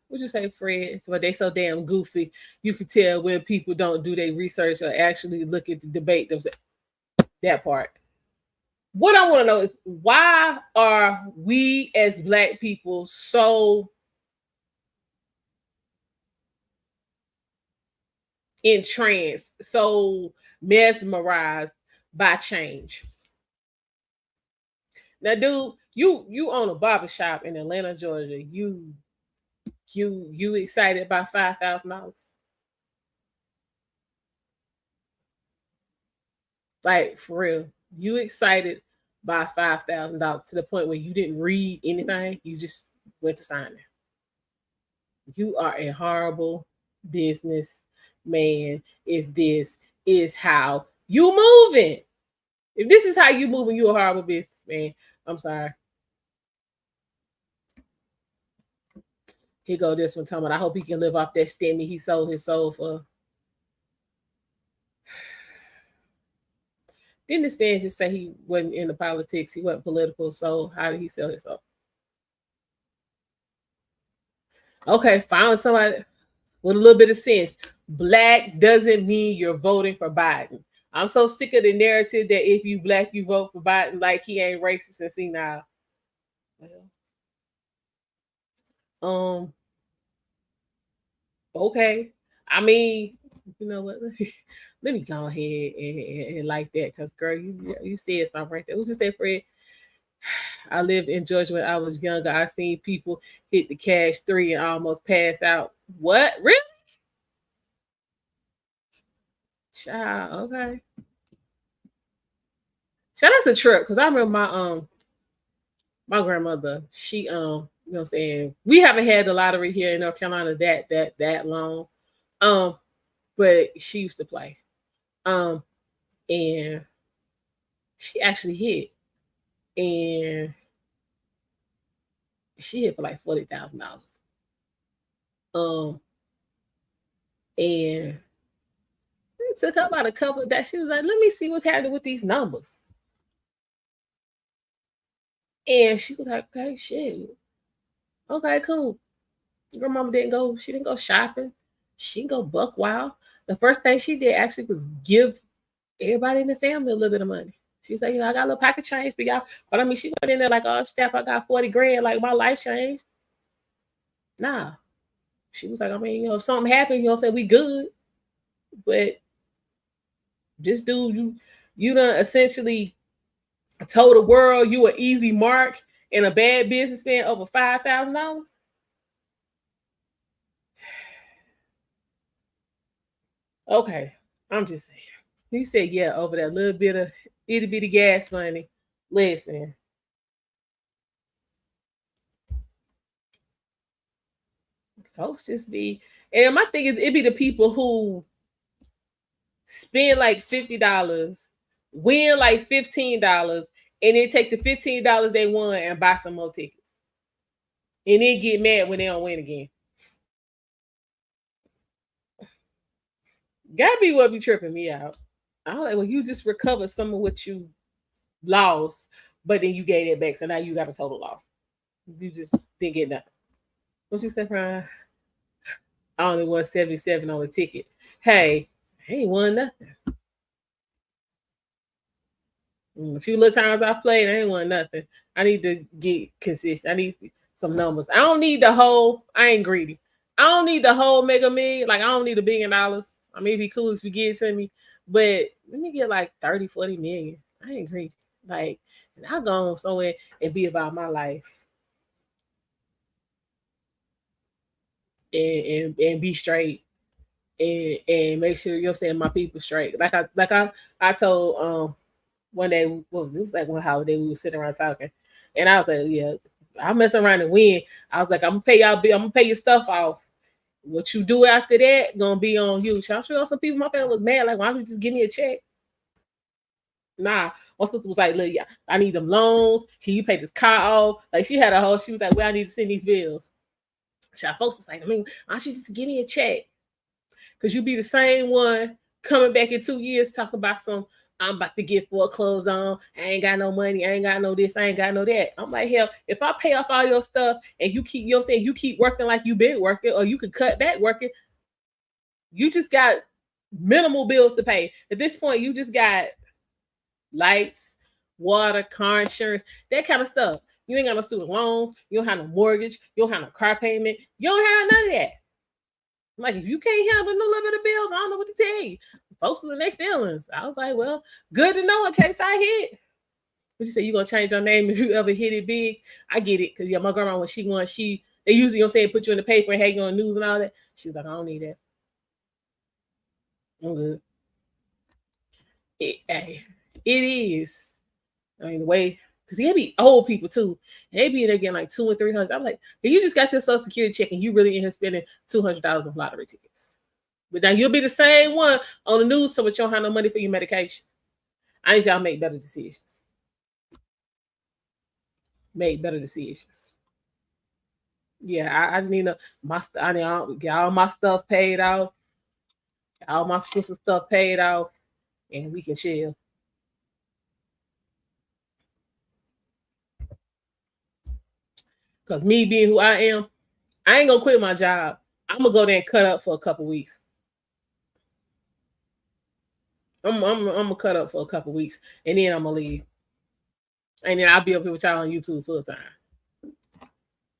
would you say, Fred? So they so damn goofy. You could tell when people don't do their research or actually look at the debate themselves. That part. What I want to know is why are we as black people so entranced, so mesmerized by change? Now, dude, you own a barbershop in Atlanta, Georgia. You excited about $5,000? Like, for real, you excited by $5,000 to the point where you didn't read anything, you just went to sign it. You are a horrible business man if this is how you moving. If this is how you moving, you a horrible businessman. I'm sorry. Here go this one talking about, I hope he can live off that stimmy he sold his soul for. Didn't the stand just say he wasn't into politics? He wasn't political. So how did he sell his soul? Okay, finally somebody with a little bit of sense. Black doesn't mean you're voting for Biden. I'm so sick of the narrative that if you black, you vote for Biden, like he ain't racist and senile. Well, okay. I mean, you know what? Let me go ahead and like that, because girl, you said something right there. Who's to say, Fred? I lived in Georgia when I was younger. I seen people hit the cash 3 and almost pass out. What? Really? Child, okay. Shout out to Trip, because I remember my grandmother, she you know what I'm saying, we haven't had the lottery here in North Carolina that long. But she used to play. And she actually hit. And she hit for like $40,000. And it took her about a couple of days. She was like, let me see what's happening with these numbers. And she was like, okay, shit. Okay, cool. Grandmama didn't go shopping. She didn't go buck wild. The first thing she did actually was give everybody in the family a little bit of money. She's like, I got a little pocket change for y'all. But I mean, she went in there like, oh, Steph, I got 40 grand. Like, my life changed. Nah. She was like, I mean, if something happened, say we good. But this dude, you done essentially told the world you an easy mark and a bad businessman over $5,000. Okay, I'm just saying. He said, yeah, over that little bit of itty bitty gas money. Listen. Folks just be, and my thing is, it be the people who spend like $50, win like $15, and then take the $15 they won and buy some more tickets. And then get mad when they don't win again. Gotta be what be tripping me out. I'm like, well, you just recovered some of what you lost, but then you gave it back. So now you got a total loss. You just didn't get nothing. What you say, Brian? I only won 77 on the ticket. Hey, I ain't won nothing. A few little times I played, I ain't won nothing. I need to get consistent. I need some numbers. I don't need the whole, I ain't greedy. I don't need the whole mega million. Like, I don't need $1 billion. I mean, it'd be cool if you get it to me, but let me get like 30, 40 million. I ain't greedy. Like, and I'll go somewhere and be about my life. And be straight and make sure you're saying my people straight. Like I told one day, what was it? It was like one holiday we were sitting around talking, and I was like, yeah, I'll mess around and win. I was like, I'm gonna pay y'all bill, I'm gonna pay your stuff off. What you do after that gonna be on you. So I'm sure some people in my family was mad, like, why don't you just give me a check? Nah, my sister was like, look, yeah, I need them loans. Can you pay this car off? Like, she had a whole, she was like, well, I need to send these bills. So folks was like, I mean, why don't you just give me a check? Because you be the same one coming back in 2 years talking about some, I'm about to get foreclosed on. I ain't got no money. I ain't got no this. I ain't got no that. I'm like, hell, if I pay off all your stuff and you keep, you keep working like you been working, or you could cut back working, you just got minimal bills to pay. At this point, you just got lights, water, car insurance, that kind of stuff. You ain't got no student loans. You don't have no mortgage. You don't have no car payment. You don't have none of that. Like, if you can't handle no little bit of bills, I don't know what to tell you. Folks was in their feelings. I was like, well, good to know in case I hit. But you say you gonna change your name if you ever hit it big. I get it, because yeah, my grandma, when she won, they usually put you in the paper and hang you on the news and all that. She was like, I don't need that. I'm good. It is. I mean, the way, because they be old people too. They be in there getting like $200 and $300. I'm like, if you just got your Social Security check and you really in here spending $200 on lottery tickets. But now you'll be the same one on the news, so you don't have no money for your medication. I need y'all make better decisions. Make better decisions. Yeah, I just need I need to get all my stuff paid off, all my sister stuff paid off, and we can chill. Because me being who I am, I ain't gonna quit my job. I'm gonna go there and cut up for a couple weeks. I'm gonna cut up for a couple weeks, and then I'm gonna leave. And then I'll be up here with y'all on YouTube full time.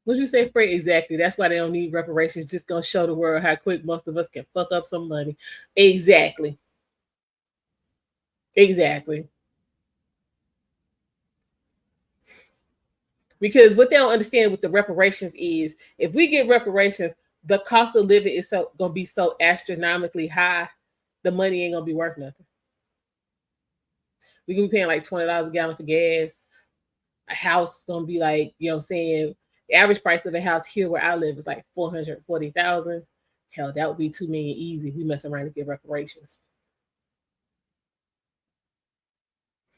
What you say, Fred? Exactly. That's why they don't need reparations. Just gonna show the world how quick most of us can fuck up some money. Exactly. Exactly. Because what they don't understand with the reparations is, if we get reparations, the cost of living is gonna be so astronomically high, the money ain't gonna be worth nothing. We can be paying like $20 a gallon for gas. A house is gonna be like, you know what I'm saying, the average price of a house here where I live is like $440,000. Hell, that would be $2 million easy if we mess around and get reparations.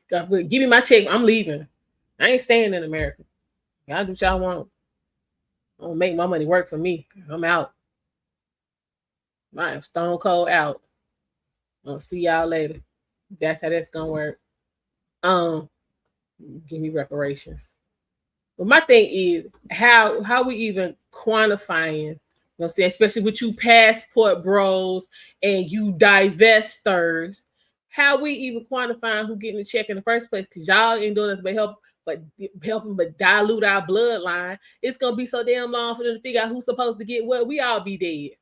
Give me my check, I'm leaving. I ain't staying in America. Y'all do what y'all want. I don't make my money work for me. I'm out. I'm stone cold out. I'll see y'all later. That's how that's gonna work. Give me reparations. But my thing is, how we even quantifying, you know what I'm saying, especially with you passport bros and you divestors, how we even quantifying who getting the check in the first place? Because y'all ain't doing nothing but helping but dilute our bloodline. It's gonna be so damn long for them to figure out who's supposed to get what. We all be dead.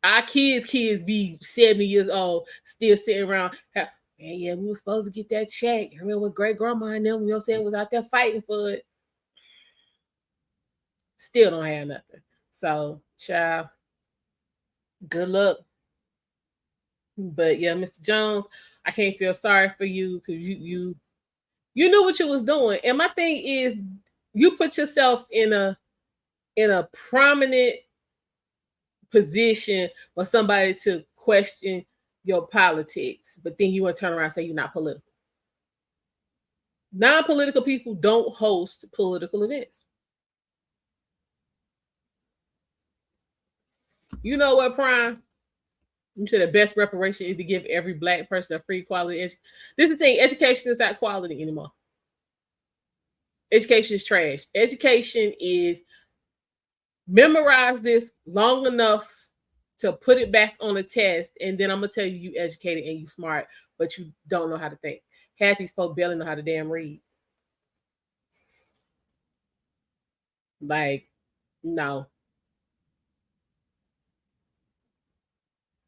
Our kids be 70 years old, still sitting around. Man, yeah, we were supposed to get that check. I remember when great grandma and them, was out there fighting for it. Still don't have nothing. So, child, good luck. But yeah, Mr. Jones, I can't feel sorry for you because you knew what you was doing. And my thing is, you put yourself in a prominent position for somebody to question your politics, but then you want to turn around and say you're not political. Non-political people don't host political events. You know what, Prime? You said the best reparation is to give every Black person a free quality education. This is the thing. Education is not quality anymore. Education is trash. Education is memorize this long enough to put it back on a test, and then I'm gonna tell you educated and you smart, but you don't know how to think. Half these folks barely know how to damn read. Like, no.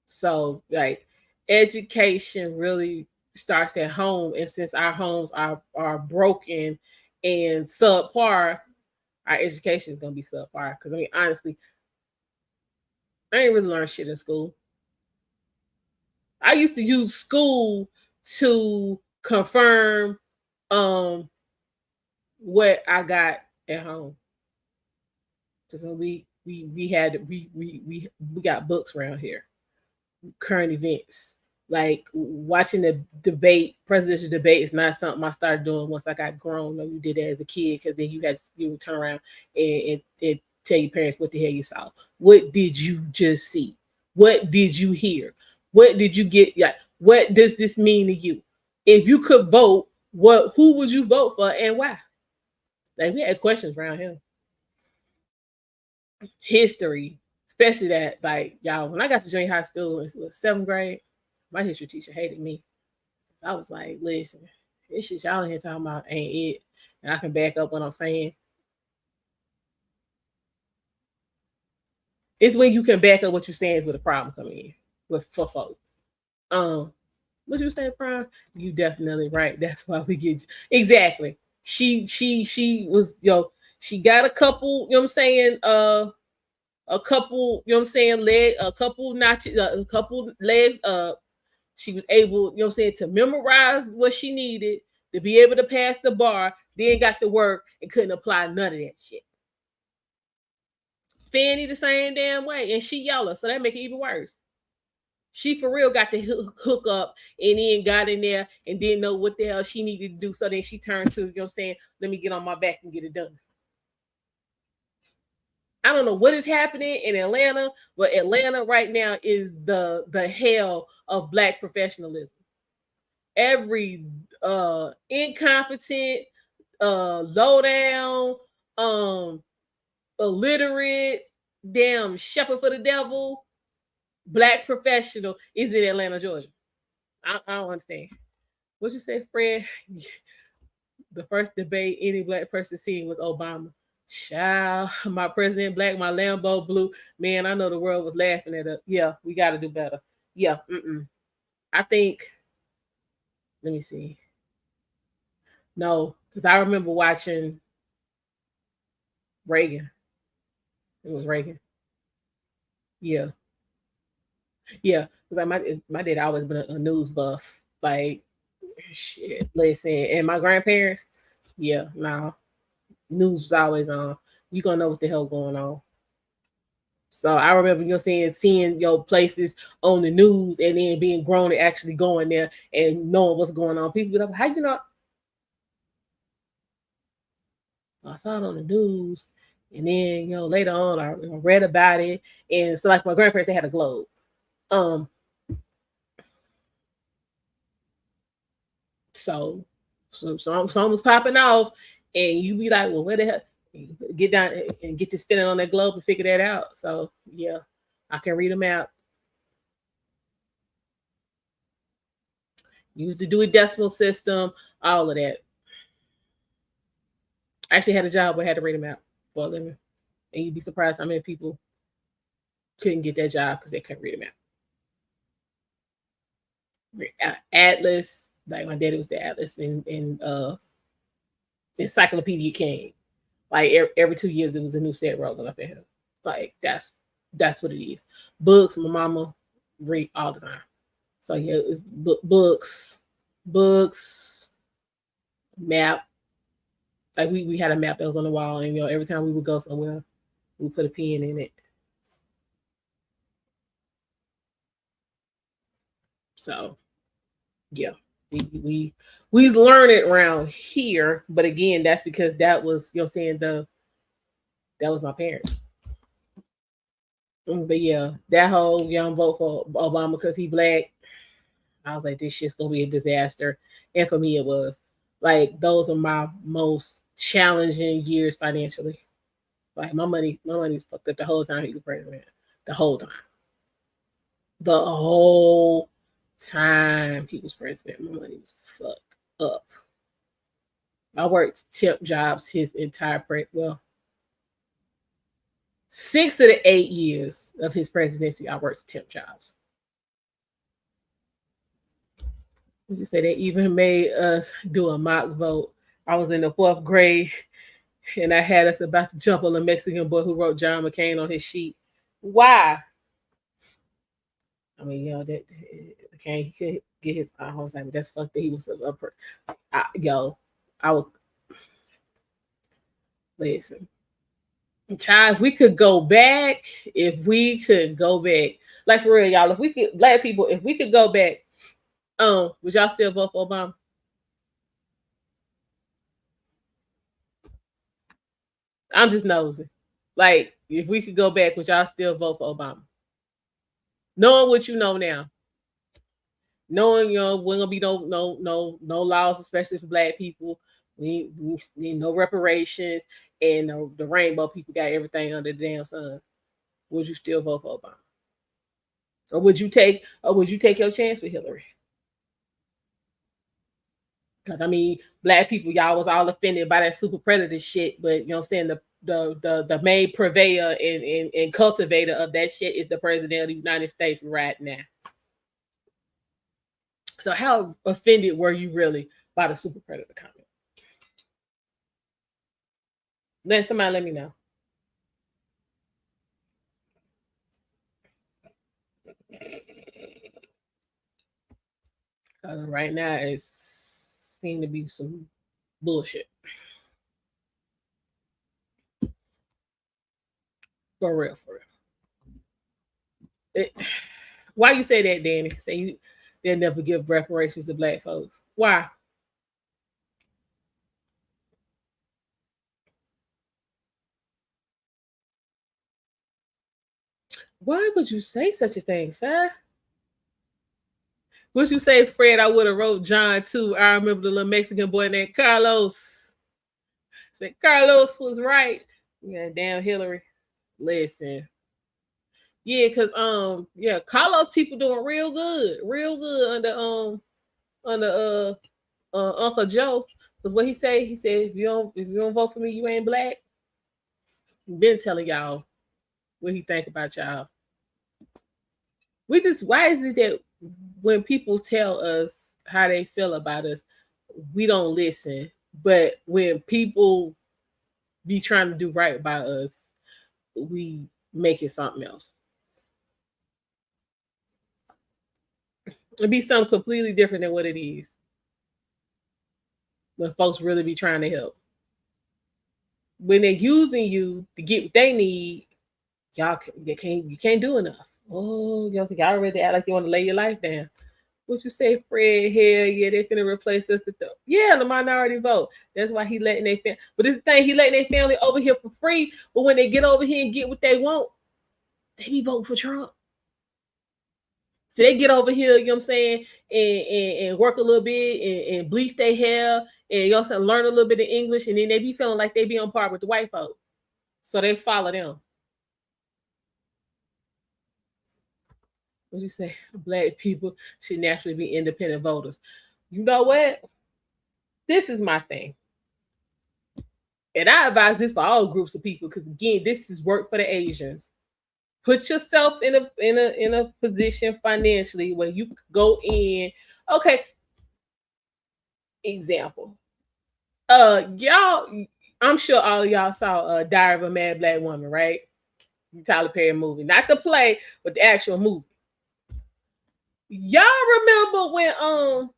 So, like, education really starts at home, and since our homes are broken and subpar, our education is gonna be subpar. Because I mean, honestly, I ain't really learned shit in school. I used to use school to confirm what I got at home. Because we got books around here, current events. Like watching the presidential debate is not something I started doing once I got grown. No, you did that as a kid because then you would turn around and tell your parents what the hell you saw. What did you just see? What did you hear? What did you get? Like, what does this mean to you? If you could vote, who would you vote for and why? Like, we had questions around here. History, especially that, like, y'all, when I got to junior high school, it was 7th grade, my history teacher hated me. So I was like, listen, this shit y'all in here talking about ain't it. And I can back up what I'm saying. It's when you can back up what you're saying is where the problem come in for folks. What you saying, Prime? You definitely right. That's why we get exactly. She was, she got a couple, you know what I'm saying, a couple, you know what I'm saying, a couple notches, a couple legs up. She was able, you know what I'm saying, to memorize what she needed to be able to pass the bar, then got to work and couldn't apply none of that shit. Fanny the same damn way, and she yellow, so that make it even worse. She for real got to hook up and then got in there and didn't know what the hell she needed to do. So then she turned to, you know what I'm saying, let me get on my back and get it done. I don't know what is happening in Atlanta, but Atlanta right now is the hell of Black professionalism. Every incompetent, low down, illiterate, damn shepherd for the devil, Black professional is in Atlanta, Georgia. I don't understand. What you say, Fred? The first debate any Black person seen was Obama. Child, my president Black, my Lambo blue. Man, I know the world was laughing at us. Yeah, we got to do better. Yeah, I think, let me see. No, because I remember watching Reagan. It was Reagan. Yeah. Yeah, because my dad always been a news buff. Like, shit, listen, and my grandparents, yeah, no, news was always on. You gonna know what the hell going on. So I remember, you know, seeing places on the news and then being grown and actually going there and knowing what's going on. People be like, how you know? I saw it on the news, and then later on I read about it, and so like my grandparents, they had a globe. So something was popping off, and you be like, well, where the hell? Get down and get to spinning on that globe and figure that out. So yeah, I can read them out. Used to do a decimal system, all of that. I actually had a job where I had to read a map for a living. And you'd be surprised how many people couldn't get that job because they couldn't read a map. Atlas, like my daddy was the Atlas in Encyclopedia King. Like every 2 years there was a new set rolling up in here. Like that's what it is. Books, my mama read all the time. So yeah, it's books, map. Like we had a map that was on the wall, and every time we would go somewhere, we put a pen in it. So yeah, we learn it around here, but again, that's because that was saying that was my parents. But yeah, that whole young vote for Obama because he black. I was like, this shit's gonna be a disaster, and for me, it was. Like those are my most challenging years financially. Like my money was fucked up the whole time he was president. The whole time he was president, my money was fucked up. I worked temp jobs his entire 6 of the 8 years of his presidency, I worked temp jobs. Would you say they even made us do a mock vote? I was in the 4th grade, and I had us about to jump on a Mexican boy who wrote John McCain on his sheet. Why? I mean, that he could get his. I was like, that's fucked that he was I would listen. Child, if we could go back, like for real, y'all, if we could, black people, if we could go back, would y'all still vote for Obama? I'm just nosy. Like, if we could go back, would y'all still vote for Obama? Knowing what you know now, knowing we're gonna be no laws, especially for black people. We need no reparations, and the rainbow people got everything under the damn sun. Would you still vote for Obama, or would you take your chance with Hillary? Because I mean, black people, y'all was all offended by that super predator shit, but you know what I'm saying, the main purveyor and cultivator of that shit is the president of the United States right now. So how offended were you really by the super predator comment? Somebody let me know. Right now it seems to be some bullshit. For real. Why you say that, Danny? Say they'll never give reparations to black folks. Why? Why would you say such a thing, sir? Would you say, Fred, I would have wrote John too? I remember the little Mexican boy named Carlos. Said Carlos was right. Yeah, damn Hillary. Listen. Yeah, because Carlos people doing real good under Uncle Joe. Because what he said, if you don't vote for me, you ain't black. Been telling y'all what he think about y'all. Why is it that when people tell us how they feel about us, we don't listen, but when people be trying to do right by us, we make it something else. It'd be something completely different than what it is when folks really be trying to help. When they're using you to get what they need, you can't do enough. Oh, y'all already act like you want to lay your life down. What you say, Fred? Hell yeah, they finna replace us with the minority vote. That's why he letting their family. But this thing, he letting their family over here for free. But when they get over here and get what they want, they be voting for Trump. So they get over here, you know what I'm saying, and work a little bit and bleach their hair and also learn a little bit of English, and then they be feeling like they be on par with the white folk. So they follow them. What you say? Black people should naturally be independent voters. You know what? This is my thing. And I advise this for all groups of people because again, this is work for the Asians. Put yourself in a position financially where you go in. Okay. Example. Y'all, I'm sure all of y'all saw Diary of a Mad Black Woman, right? Tyler Perry movie. Not the play, but the actual movie. Y'all remember when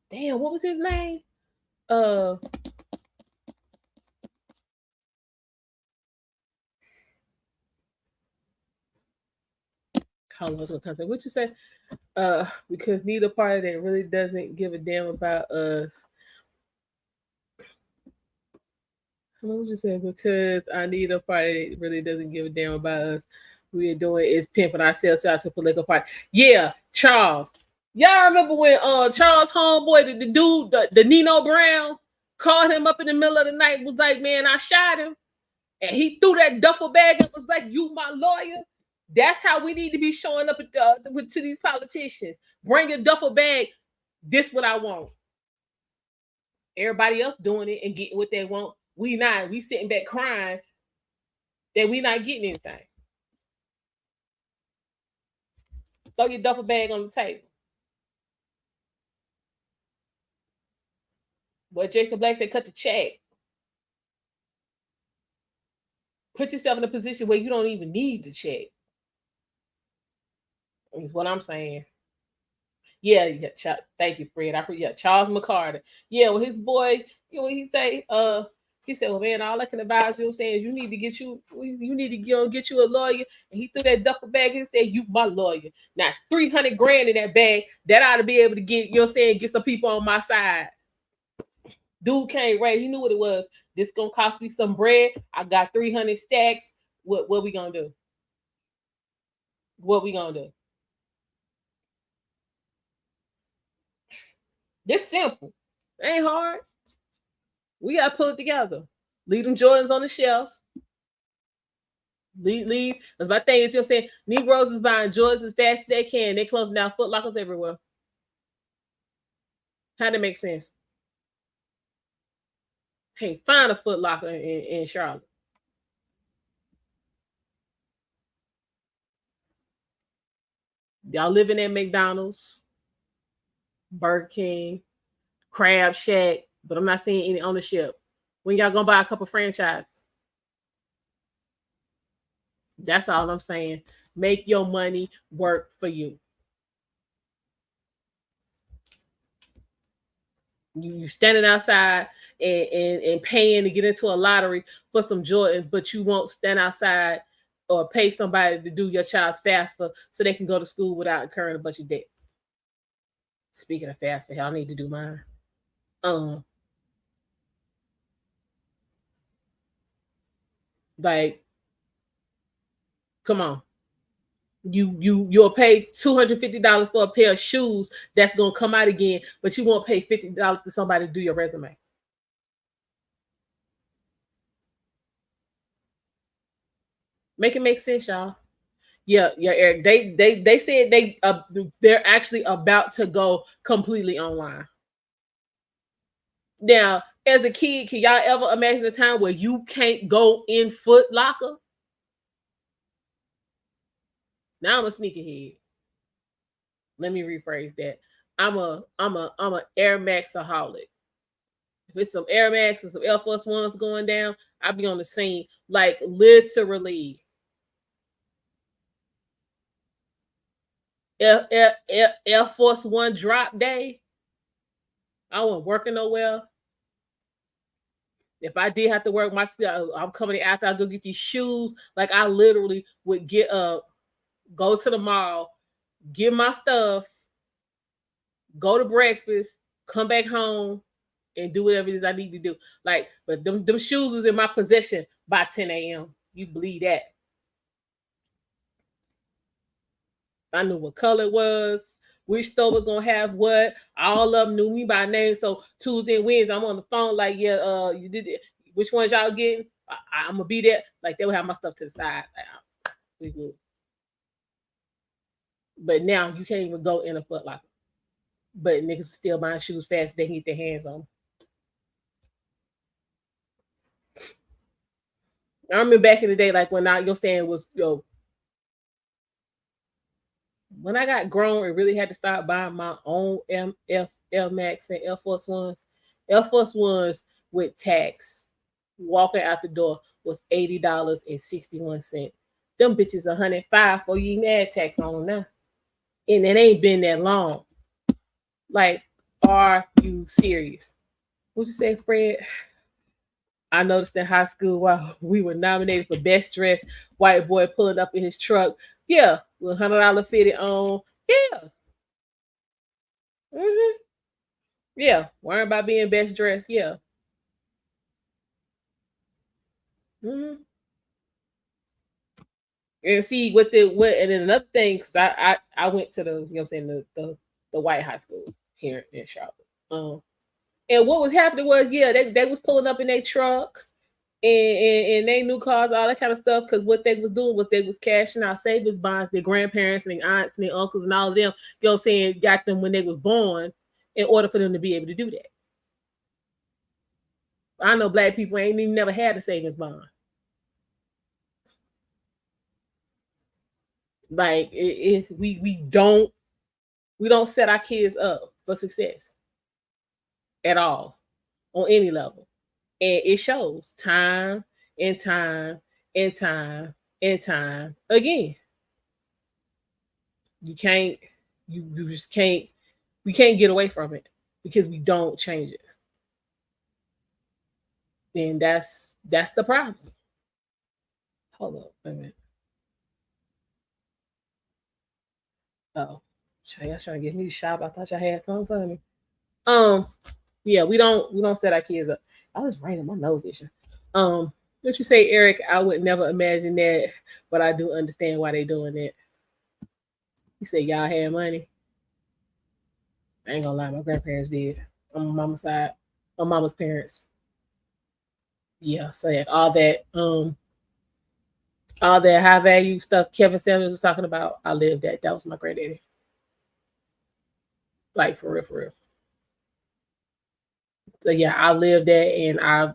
damn, what was his name? Hold on, what's gonna come? What you say? Because neither party that really doesn't give a damn about us. What would you say? Because I need a party that really doesn't give a damn about us. We are doing is pimping ourselves out to a political party. Yeah, Charles. Y'all remember when Charles homeboy, the dude, the Nino Brown, called him up in the middle of the night, was like, man, I shot him. And he threw that duffel bag and was like, you my lawyer. That's how we need to be showing up to these politicians. Bring a duffel bag. This what I want. Everybody else doing it and getting what they want. We not. We sitting back crying that we not getting anything. Throw your duffel bag on the table. But Jason Black said, cut the check. Put yourself in a position where you don't even need the check. Is what I'm saying. Yeah, thank you, Fred. Charles McCarter. Yeah, well, his boy, he said, well, man, all I can advise you saying is you need to get you a lawyer. And he threw that duffel bag and said, you my lawyer. Now it's $300,000 in that bag that I ought to be able to get, get some people on my side. Dude came right. He knew what it was. This gonna cost me some bread. I got 300 stacks. What we gonna do? What we gonna do? This simple. It ain't hard. We gotta pull it together. Leave them Jordans on the shelf. Leave. That's my thing. Is you're saying Negroes is buying Jordans as fast as they can. They closing down Foot Lockers everywhere. How that make sense? Can't find a Foot Locker in Charlotte. Y'all living at McDonald's, Burger King, Crab Shack, but I'm not seeing any ownership. When y'all gonna buy a couple franchises? That's all I'm saying. Make your money work for you. You standing outside and paying to get into a lottery for some Jordans, but you won't stand outside or pay somebody to do your child's FAFSA so they can go to school without incurring a bunch of debt. Speaking of FAFSA, I need to do mine. Like, come on. You'll pay $250 for a pair of shoes that's gonna come out again, but you won't pay $50 to somebody to do your resume. Make it make sense, y'all. Yeah, Eric. They said they're actually about to go completely online. Now, as a kid, can y'all ever imagine a time where you can't go in Foot Locker? Now I'm a sneakerhead. Let me rephrase that. I'm a Air Maxaholic. If it's some Air Max and some Air Force Ones going down, I'll be on the scene. Like literally. Air Force One drop day. I wasn't working nowhere. If I did have to work myself, I'm coming after I go get these shoes. Like I literally would get up, go to the mall, get my stuff, go to breakfast, come back home, and do whatever it is I need to do. Like, but them shoes was in my possession by 10 a.m. You believe that? I knew what color it was, which store was gonna have what. All of them knew me by name. So Tuesday and Wednesday, I'm on the phone like, yeah, you did it. Which ones y'all getting? I'm gonna be there. Like they would have my stuff to the side. Like, we good. But now you can't even go in a Foot Locker. But niggas still buying shoes fast. They can get their hands on them. I remember back in the day, like when you're saying was, when I got grown and really had to start buying my own Air Max and Air Force Ones with tax, walking out the door was $80.61. Them bitches $105 before you even add tax on them now. And it ain't been that long. Like, are you serious? What'd you say, Fred? I noticed in high school while we were nominated for best dressed white boy pulling up in his truck. Yeah, with $100 fitted on. Yeah. Mm-hmm. Yeah. Worrying about being best dressed. Yeah. Mm-hmm. And see and then another thing, because I went to the white high school here in Charlotte. And what was happening was, they was pulling up in their truck and they new cars, all that kind of stuff. Because what they was doing was they was cashing out savings bonds, their grandparents and their aunts and their uncles and all of them, got them when they was born in order for them to be able to do that. I know black people ain't even never had a savings bond. Like we don't set our kids up for success at all on any level. And it shows time and time and time and time again. You just can't, we can't get away from it because we don't change it. And that's the problem. Hold up, wait a minute. Oh, y'all trying to get me to shop. I thought y'all had something for me. Yeah, we don't set our kids up. I was writing my nose issue. What you say, Eric? I would never imagine that, but I do understand why they doing it. You say y'all had money. I ain't gonna lie, my grandparents did on my mama's side, my mama's parents. Yeah, so yeah, all that high value stuff Kevin Samuels was talking about, I lived that. That was my granddaddy. Like for real. So yeah, I lived that, and I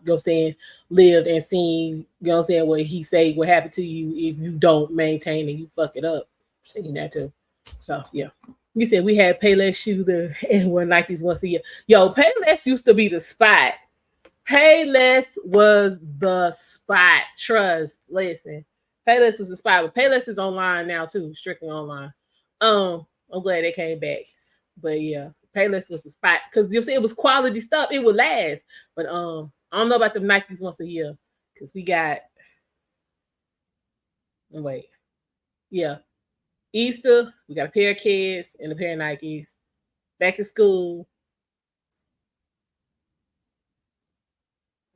lived and seen, what he say what happened to you if you don't maintain and you fuck it up. Seen that too. So yeah. You said we had Payless shoes and wear Nikes once a year. Yo, Payless used to be the spot. Payless was the spot. Trust. Listen. Payless was the spot, but Payless is online now too, strictly online. I'm glad they came back. But yeah, Payless was the spot because it was quality stuff. It would last. But I don't know about the Nikes once a year because we got. Wait, yeah, Easter we got a pair of kids and a pair of Nikes. Back to school,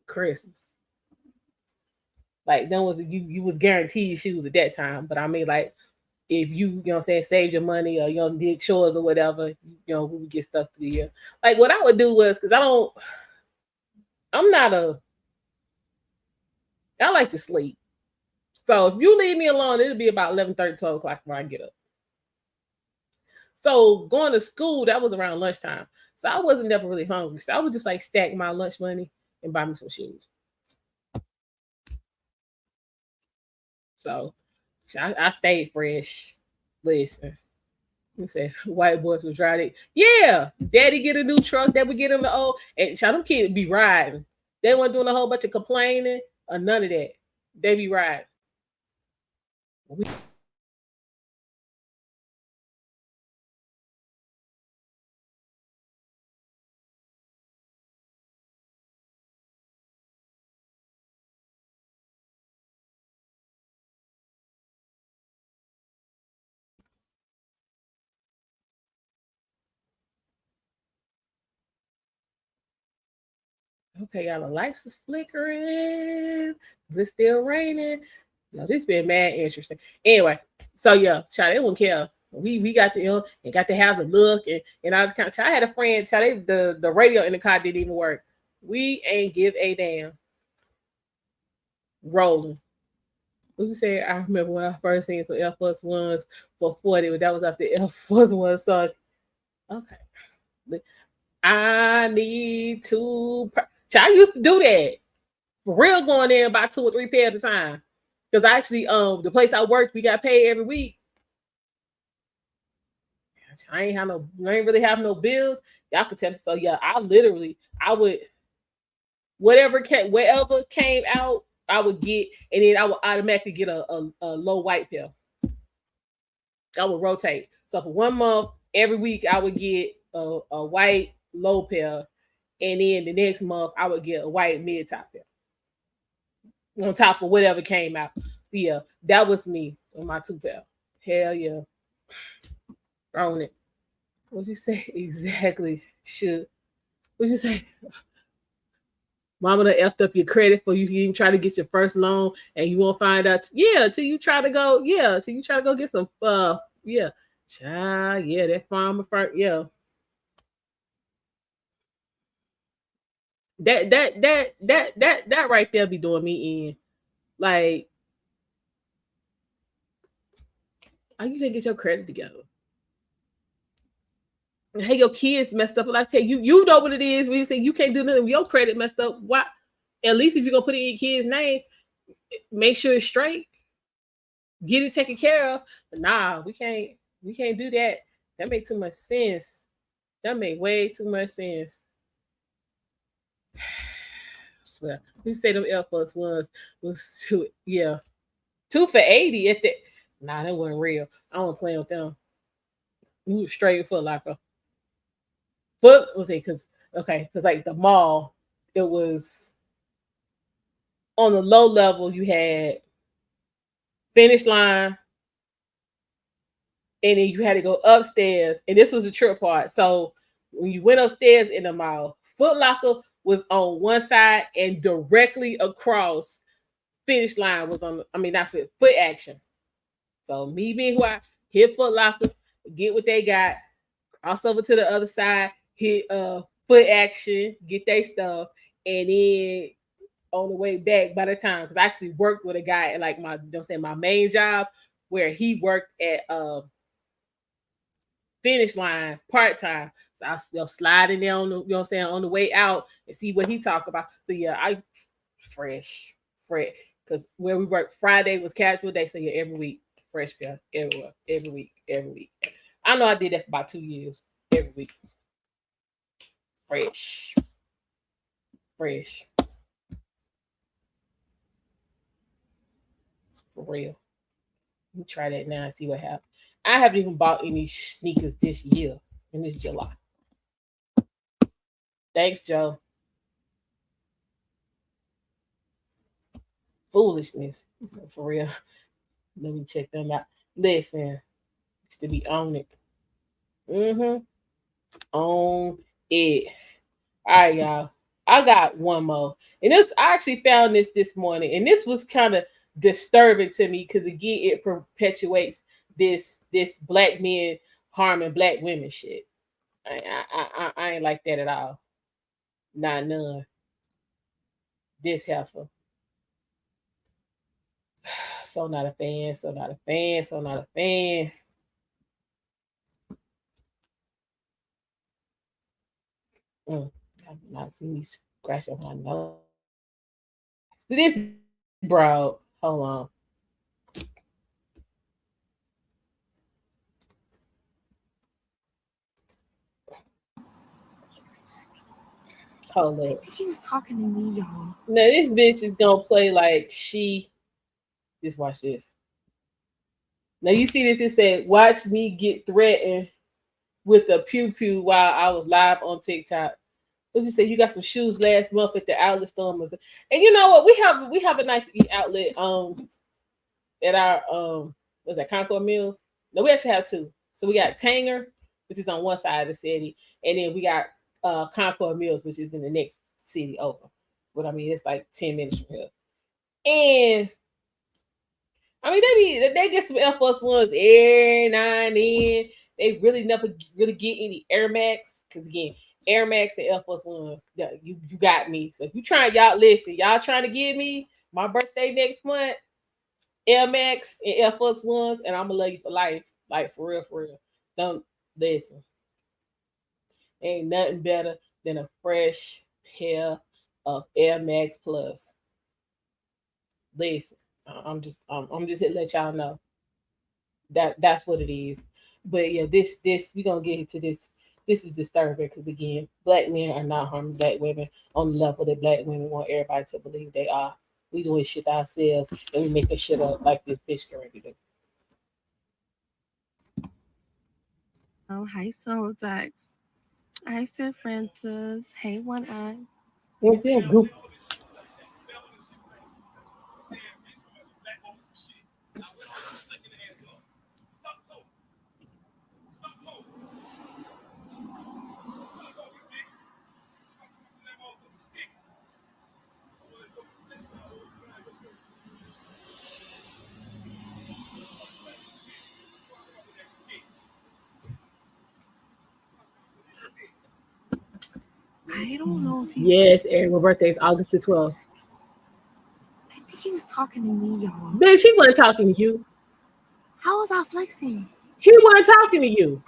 Christmas. Like then was you was guaranteed shoes at that time. But I mean, like if you saved your money or did chores or whatever, we would get stuff through the year. Like what I would do was, because I like to sleep. So if you leave me alone, it'll be about 11:30, 12 o'clock when I get up. So going to school, that was around lunchtime. So I wasn't never really hungry. So I would just like stack my lunch money and buy me some shoes. So I stayed fresh. Listen. You said white boys was riding. Yeah, daddy get a new truck that we get him the old. And them kids be riding. They weren't doing a whole bunch of complaining or none of that. They be riding. Okay, y'all, the lights was flickering. Is it still raining? No, this been mad interesting. Anyway, so yeah, child, they wouldn't care. We got the and got to have the look and I was kind of. I had a friend, child, the radio in the car didn't even work. We ain't give a damn. Rolling. What you say? I remember when I first seen some Air Force Ones for 40, but that was after Air Force One song. Okay. I need to. I used to do that for real, going there about 2 or 3 pairs at a time. Because actually, the place I worked, we got paid every week. I ain't really have no bills. Y'all could tell me. So yeah, I would wherever came out, I would get, and then I would automatically get a low white pair. I would rotate. So for 1 month, every week I would get a white low pair, and then the next month I would get a white mid top pair on top of whatever came out. So yeah, that was me with my 2 pair. Hell yeah, own it. What'd you say exactly? What'd you say? Mama done effed up your credit for you even try to get your first loan, and you won't find out. Yeah, till you try to go get some. Yeah, child. Yeah, that farmer first. Yeah, that right there be doing me in. Like, how you gonna get your credit together? Hey, your kids messed up. Like, hey, you know what it is when you say you can't do nothing. Your credit messed up. Why? At least if you're gonna put it in your kid's name, make sure it's straight. Get it taken care of. But nah, we can't do that. That make too much sense. That make way too much sense. I swear. We say them Air Force Ones was 2 for $80 at the. Nah, that wasn't real. I don't play with them. We were straight Foot Locker. Because like the mall, it was on the low level. You had Finish Line, and then you had to go upstairs, and this was the trip part. So when you went upstairs in the mall, Foot Locker was on one side, and directly across Finish Line was on. Not Foot Action. So me being who I hit Foot Locker, get what they got, cross over to the other side, hit Foot Action, get their stuff, and then on the way back, by the time, because I actually worked with a guy at like my main job, where he worked at Finish Line part-time. So I still slide in there on the, on the way out and see what he talk about. So yeah, I fresh. Because where we work Friday was casual day. So yeah, every week, fresh pair, everywhere, every week. I know I did that for about 2 years. Every week. Fresh. For real. Let me try that now and see what happens. I haven't even bought any sneakers this year, in this July. Thanks, Joe. Foolishness. For real. Let me check them out. Listen. Used to be on it. On it. All right, y'all. I got one more. And I actually found this morning. And this was kind of disturbing to me because, again, it perpetuates this black men harming black women shit. I ain't like that at all. Not none. This heifer. So not a fan. I've not seen me scratch on my nose. So this bro, hold on. Hold up. He was talking to me, y'all. Now this bitch is gonna play like she. Just watch this. Now you see this. It said, "Watch me get threatened with a pew pew while I was live on TikTok." What you say? You got some shoes last month at the outlet store, and you know what? We have a nice outlet at our what's that, Concord Mills? No, we actually have 2. So we got Tanger, which is on one side of the city, and then we got Concord Mills, which is in the next city over. But it's like 10 minutes from here. And they get some Air Force Ones every now and then. They really never really get any Air Max, because again, Air Max and Air Force Ones, you got me. So if you trying, y'all listen, y'all trying to give me my birthday next month, Air Max and Air Force Ones, and I'm gonna love you for life. Like for real, for real. Don't listen. Ain't nothing better than a fresh pair of Air Max Plus. Listen, I'm just here to let y'all know that's what it is. But yeah, this we gonna get into this. This is disturbing because again, black men are not harming black women on the level that black women want everybody to believe they are. We doing shit ourselves and we making shit up like this bitch can already do. Hi, Soul Ducks. Hi, Sir Francis. Hey, One Eye. What's it? Goof. I don't know if he. Yes, Eric, my birthday is August the 12th. I think he was talking to me, y'all. Bitch, he wasn't talking to you. How was I flexing? He wasn't talking to you.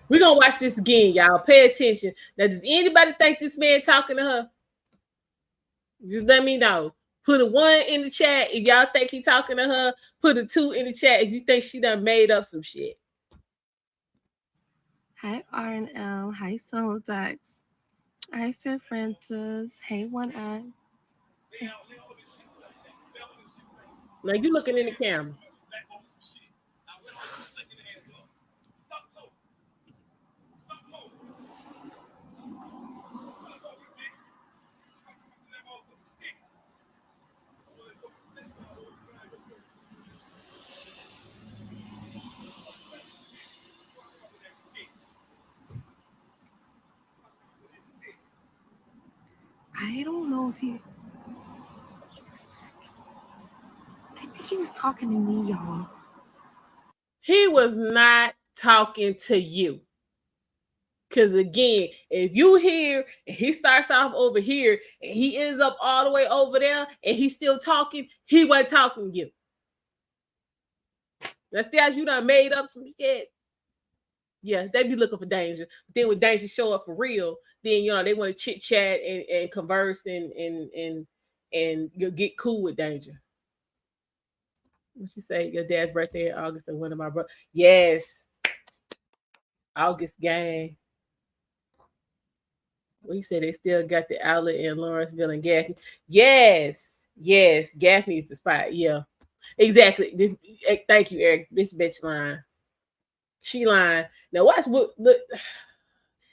We're gonna watch this again, y'all. Pay attention. Now, does anybody think this man talking to her? Just let me know. Put a 1 in the chat if y'all think he talking to her. Put a 2 in the chat if you think she done made up some shit. Hi, R&L. Hi, Soul Ducks. Hi, Sir Francis. Hey, One Eye. Now you looking in the camera. I don't know if he. I think he was talking to me, y'all. He was not talking to you. Because again, if you hear and he starts off over here and he ends up all the way over there and he's still talking, he wasn't talking to you. Let's see how you done made up some shit. Yeah, they be looking for danger. But then when danger show up for real, then you know they want to chit chat and converse and you'll get cool with danger. What you say? Your dad's birthday in August and one of my brothers. Yes. August gang. Well, you said they still got the outlet in Lawrenceville and Gaffney. Yes. Gaffney is the spot. Yeah. Exactly. This. Thank you, Eric. This bitch lying. She lying. Now watch what look.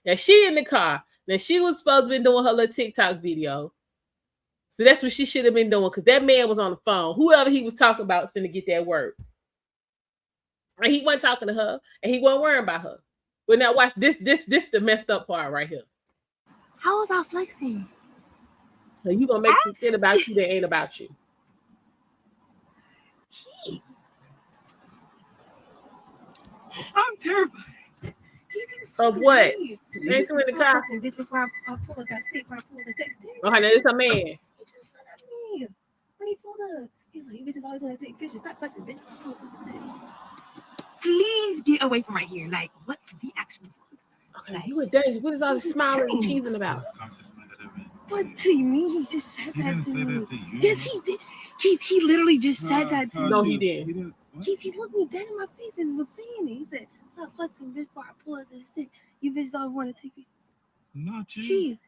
Now she in the car. Now she was supposed to be doing her little TikTok video. So that's what she should have been doing because that man was on the phone. Whoever he was talking about was finna get that work. And he wasn't talking to her and he wasn't worrying about her. But now watch this the messed up part right here. How was I flexing? So you gonna make shit about you that ain't about you. I'm terrified. Of what? Ain't you in the car? Okay, now it's a man. He just shut at me. When he pulled up, he was like, you bitches always want to take pictures. Stop flexing, bitch. Please get away from right here. Like, what the actual fuck? Okay, like, you in danger. What is all this smiling and cheesing about? What to me? He just said He that didn't to say me. that to you. Yes, he did. Keith, he literally just said that to me. No, he didn't. Keith, he looked me dead in my face and was saying it. He said, stop flexing before I pull out this stick. You bitches always want to take pictures. Not you.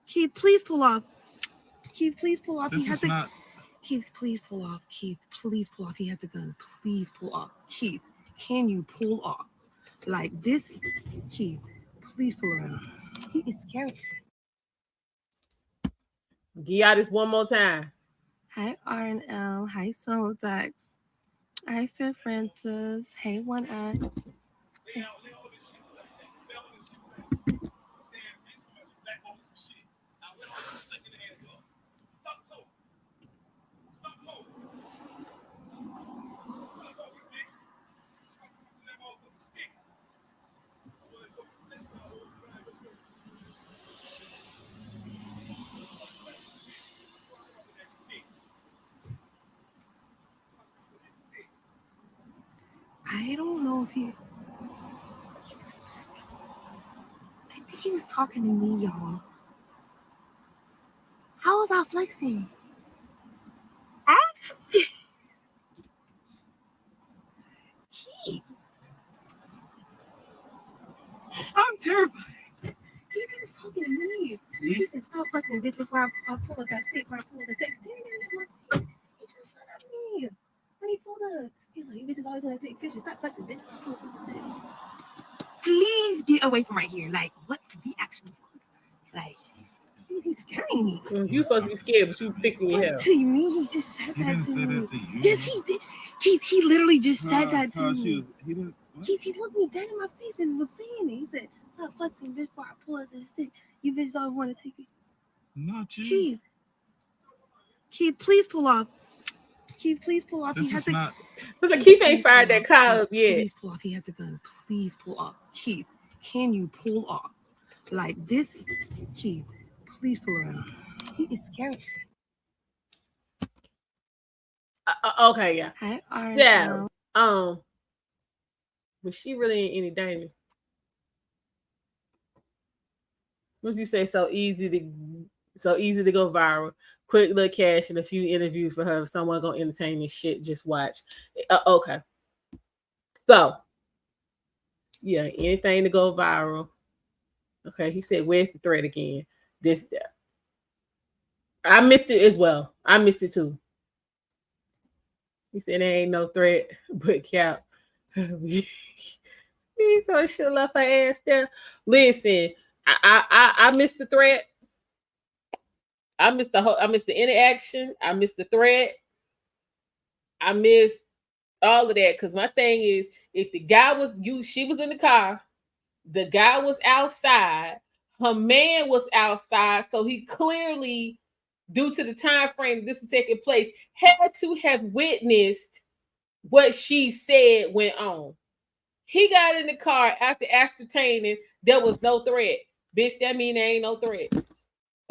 Keith, please pull off. Keith, please pull off. This is not. Keith, please pull off. Keith, please pull off. He has a gun. Please pull off. Keith, can you pull off? Like this? Keith, please pull off. He is scary. Give y'all this one more time. Hi, R&L. Hi, Soul Ducks. Hi, Sir Francis. Hey, One Eye. I don't know if I think he was talking to me, y'all. How was I flexing? Keith. I'm terrified. Keith was talking to me. He said, stop flexing, bitch, before I pull up that stick, before I pull the text. He just said at me. When he pulled up, he was like, you bitches always want to take pictures. Stop flexing, bitch. Pull up the stick. Please get away from right here. Like, what the actual fuck? Like, he's scaring me. You supposed to be scared, but you fixing your hair. To me, he just said He that didn't to say me. that to you. Yes, he did. Keith, he literally just said that to me. He didn't. What? Keith, he looked me dead in my face and was saying it. He said, stop flexing, bitch, before I pull out this stick. You bitches always want to take it. Not you. Keith, please pull off. Keith, please pull off. This He has is not. Listen, Keith ain't fired that car up yet. Please pull off. He has a gun. Please pull off. Keith, can you pull off? Like this? Keith, please pull around. He is scary. Okay, yeah. Hi, So, was she really in any danger? Would you say so easy to go viral? Quick little cash and a few interviews for her. If someone gonna entertain this shit, just watch. Okay. So, yeah, anything to go viral. Okay, he said, "Where's the threat again?" I missed it as well. I missed it too. He said there ain't no threat, but Cap. He so should have left her ass there. Listen, I missed the threat. I missed the interaction. I missed the threat. I missed all of that. Cause my thing is, if the guy was she was in the car, the guy was outside, her man was outside, so he clearly, due to the time frame this was taking place, had to have witnessed what she said went on. He got in the car after ascertaining there was no threat. Bitch, that mean there ain't no threat.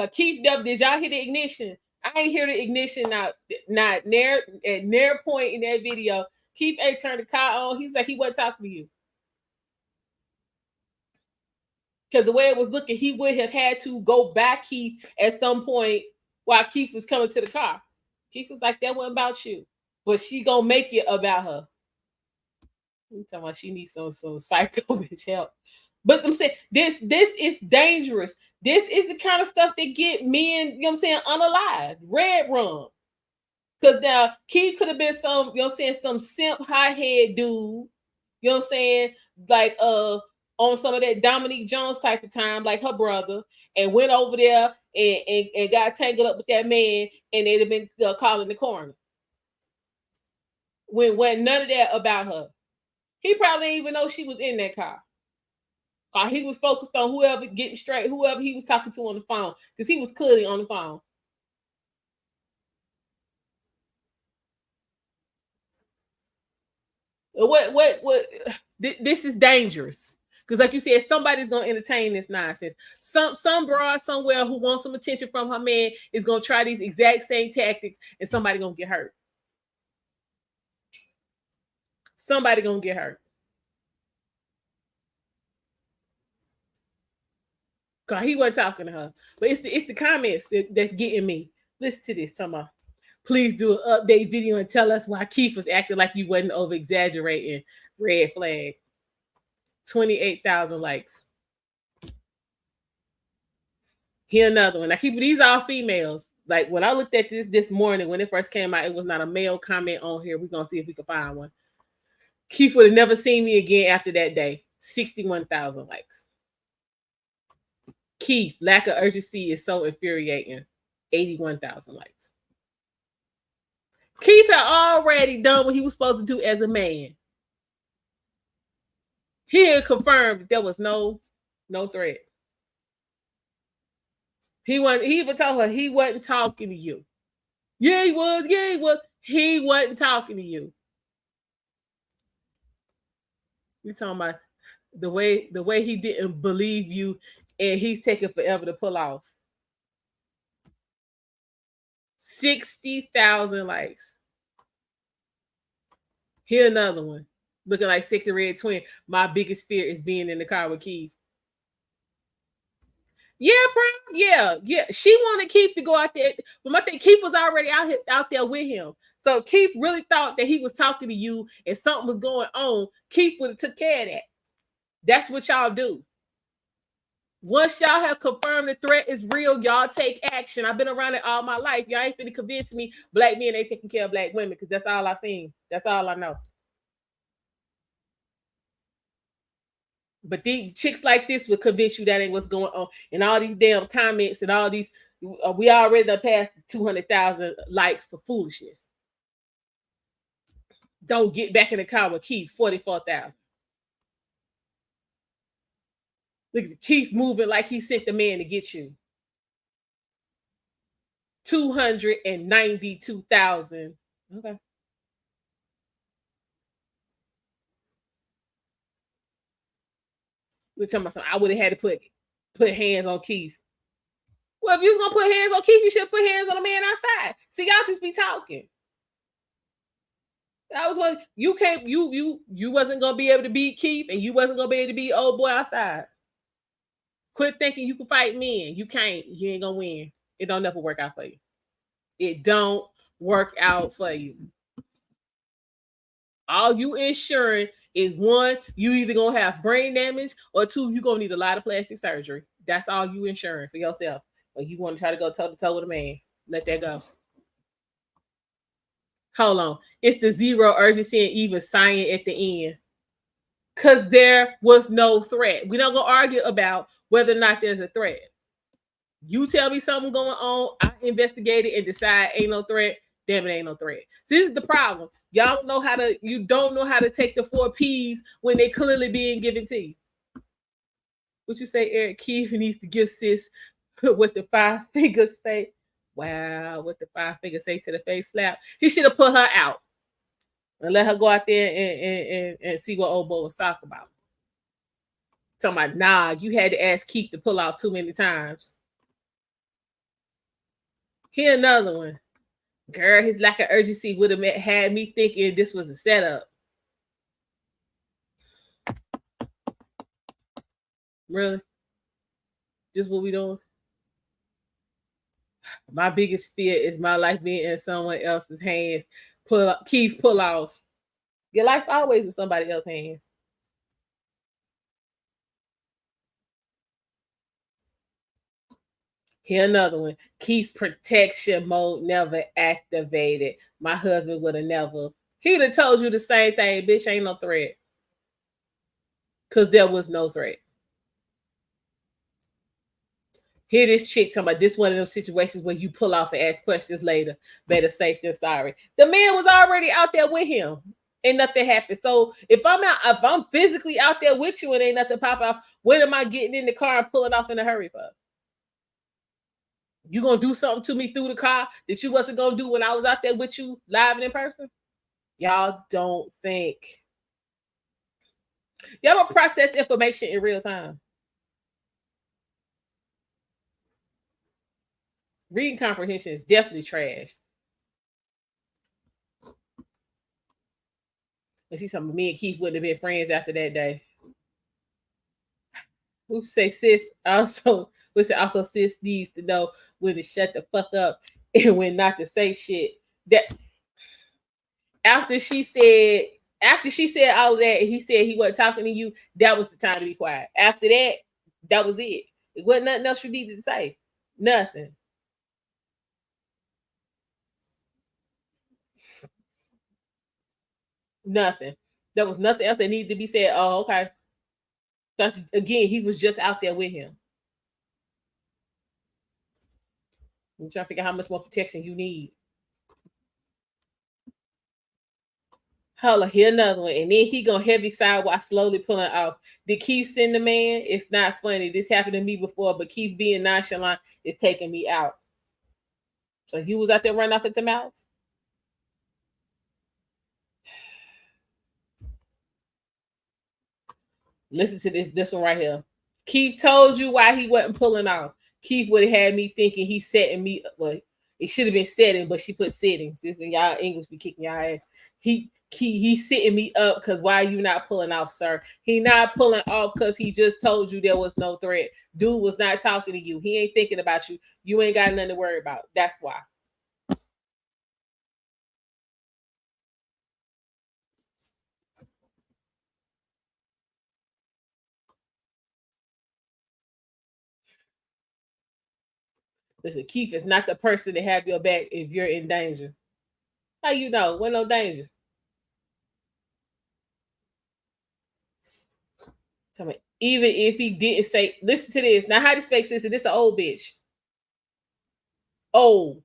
So Keith, did y'all hear the ignition? I ain't hear the ignition not near at near point in that video. Keith ain't turned the car on. He's like he wasn't talking to you. Because the way it was looking, he would have had to go back Keith at some point while Keith was coming to the car. Keith was like, that wasn't about you. But she gonna make it about her. I'm talking about she needs some psycho bitch help. But I'm saying this is dangerous. This is the kind of stuff that get men, you know what I'm saying, unalive, red rum. Because now Keith could have been some, you know what I'm saying, some simp high head dude, you know what I'm saying, like on some of that Dominique Jones type of time, like her brother, and went over there and got tangled up with that man, and they'd have been calling the coroner. When none of that about her. He probably didn't even know she was in that car. He was focused on whoever he was talking to on the phone, because he was clearly on the phone. What this is dangerous. Because like you said, somebody's gonna entertain this nonsense. Some broad somewhere who wants some attention from her man is gonna try these exact same tactics, and somebody gonna get hurt. Somebody gonna get hurt. Cause he wasn't talking to her. But it's the comments that's getting me. Listen to this, Tama. Please do an update video and tell us why Keith was acting like you wasn't over exaggerating. Red flag. 28,000 likes. Here another one. Now these are all females. Like when I looked at this morning when it first came out, it was not a male comment on here. We're gonna see if we can find one. Keith would have never seen me again after that day. 61,000 likes. Keith, lack of urgency is so infuriating. 81,000 likes. Keith had already done what he was supposed to do as a man. He had confirmed that there was no threat. He even told her he wasn't talking to you. Yeah, he was. Yeah, he was. He wasn't talking to you. You're talking about the way he didn't believe you, and he's taking forever to pull off. 60,000 likes. Here another one. Looking like Sexy Red Twin. My biggest fear is being in the car with Keith. Yeah, yeah. She wanted Keith to go out there, but I think Keith was already out there with him. So Keith really thought that he was talking to you and something was going on. Keith would have took care of that. That's what y'all do. Once y'all have confirmed the threat is real, y'all take action. I've been around it all my life. Y'all ain't finna convince me black men ain't taking care of black women because that's all I've seen. That's all I know. But these chicks like this will convince you that ain't what's going on. And all these damn comments and all these, we already done passed 200,000 likes for foolishness. Don't get back in the car with Keith, 44,000. Look at Keith moving like he sent the man to get you. 292,000. Okay. We're talking about something. I would have had to put hands on Keith. Well, if you was gonna put hands on Keith, you should put hands on the man outside. See, y'all just be talking. That was what you can't. You wasn't gonna be able to beat Keith, and you wasn't gonna be able to beat old boy outside. Quit thinking you can fight men. You can't. You ain't gonna win. It don't never work out for you. It don't work out for you. All you insuring is one, you either gonna have brain damage, or two, you gonna need a lot of plastic surgery. That's all you insuring for yourself. Or you want to try to go toe to toe with a man. Let that go. Hold on. It's the zero urgency and even sign at the end. Because there was no threat. We're not gonna argue about whether or not there's a threat. You tell me something going on, I investigate it and decide ain't no threat. Damn, it ain't no threat. So this is the problem. Y'all don't know how to, you don't know how to take the 4 P's when they clearly being given to you. What you say, Eric Keith needs to give sis what the 5 fingers say. Wow, what the 5 fingers say to the face slap. He should have put her out and let her go out there and see what old boy was talking about. Talking about, nah, you had to ask Keith to pull off too many times. Here another one. Girl, his lack of urgency would have had me thinking this was a setup. Really? Just what we doing? My biggest fear is my life being in someone else's hands. Keith, pull off. Your life always in somebody else's hands. Here another one. Keith's protection mode never activated. My husband would have never. He'd have told you the same thing. Bitch, ain't no threat. Because there was no threat. Here this chick talking about this one of those situations where you pull off and ask questions later. Better safe than sorry. The man was already out there with him. And nothing happened. So if I'm physically out there with you and ain't nothing popping off, when am I getting in the car and pulling off in a hurry for? You gonna do something to me through the car that you wasn't gonna do when I was out there with you live and in person? Y'all don't think. Y'all don't process information in real time. Reading comprehension is definitely trash. And she's talking, me and Keith wouldn't have been friends after that day. Who say sis also? We say also sis needs to know when to shut the fuck up and when not to say shit. That after she said all that and he said he wasn't talking to you, that was the time to be quiet. After that, that was it. It wasn't nothing else you needed to say. Nothing. Nothing. There was nothing else that needed to be said. Oh, okay. Because again, he was just out there with him. I'm trying to figure out how much more protection you need. Hold on, here another one. And then he gonna heavy side while slowly pulling off. Did Keith send the man? It's not funny. This happened to me before, but Keith being nonchalant is taking me out. So you was out there running off at the mouth? Listen to this one right here. Keith told you why he wasn't pulling off. Keith would have had me thinking he's setting me. Well, it should have been setting, but she put settings. This and y'all English be kicking y'all ass. he's sitting me up because why are you not pulling off, sir? He not pulling off because he just told you there was no threat. Dude was not talking to you. He ain't thinking about you. You ain't got nothing to worry about. That's why. Listen, Keith is not the person to have your back if you're in danger. How you know? When no danger. Tell me, even if he didn't say, listen to this. Now, how this makes sense? This is an old bitch. Oh,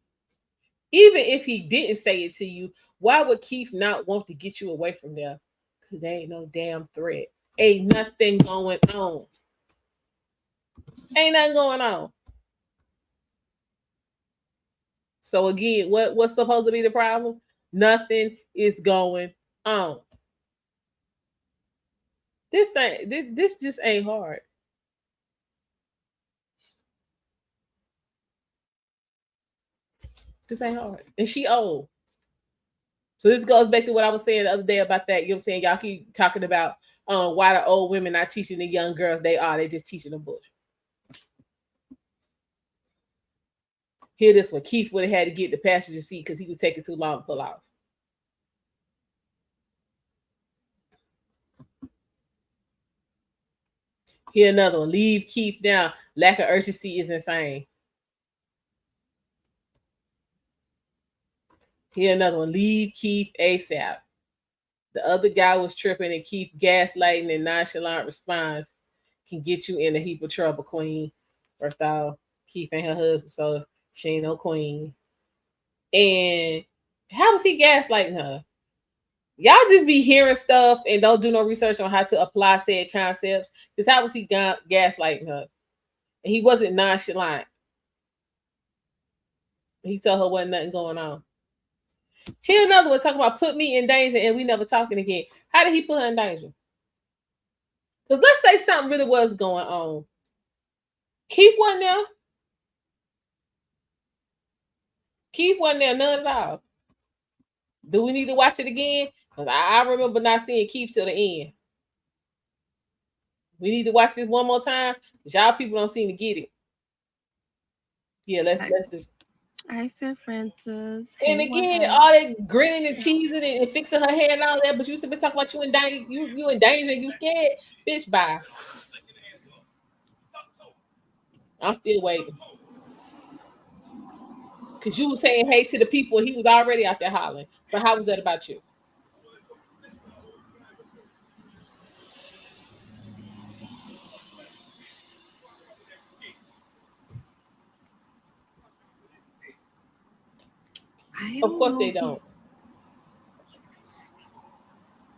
even if he didn't say it to you, why would Keith not want to get you away from there? Because there ain't no damn threat. Ain't nothing going on. Ain't nothing going on. So again, what's supposed to be the problem? Nothing is going on. This just ain't hard. This ain't hard. And she old. So this goes back to what I was saying the other day about that. You know what I'm saying? Y'all keep talking about why the old women not teaching the young girls. They just teaching them bullshit. Hear this one. Keith would have had to get the passenger seat because he was taking too long to pull off. Here another one. Leave Keith now. Lack of urgency is insane. Here another one. Leave Keith ASAP. The other guy was tripping and Keith gaslighting and nonchalant response can get you in a heap of trouble, queen. First off, Keith ain't her husband, so she ain't no queen. And how was he gaslighting her? Y'all just be hearing stuff and don't do no research on how to apply said concepts. Because how was he gaslighting her? And he wasn't nonchalant. He told her wasn't nothing going on. Here another one talking about put me in danger and we never talking again. How did he put her in danger? Because let's say something really was going on. Keith wasn't there. Keith wasn't there none at all. Do we need to watch it again? Because I remember not seeing Keith till the end. We need to watch this one more time. Because y'all people don't seem to get it. Yeah, let's I said Francis. And again, all that grinning and teasing and fixing her hair and all that, but you should be talking about you in danger, you in danger, you scared. Bitch, bye. I'm still waiting. Because you was saying hey to the people, he was already out there hollering. But how was that about you? Of course they don't.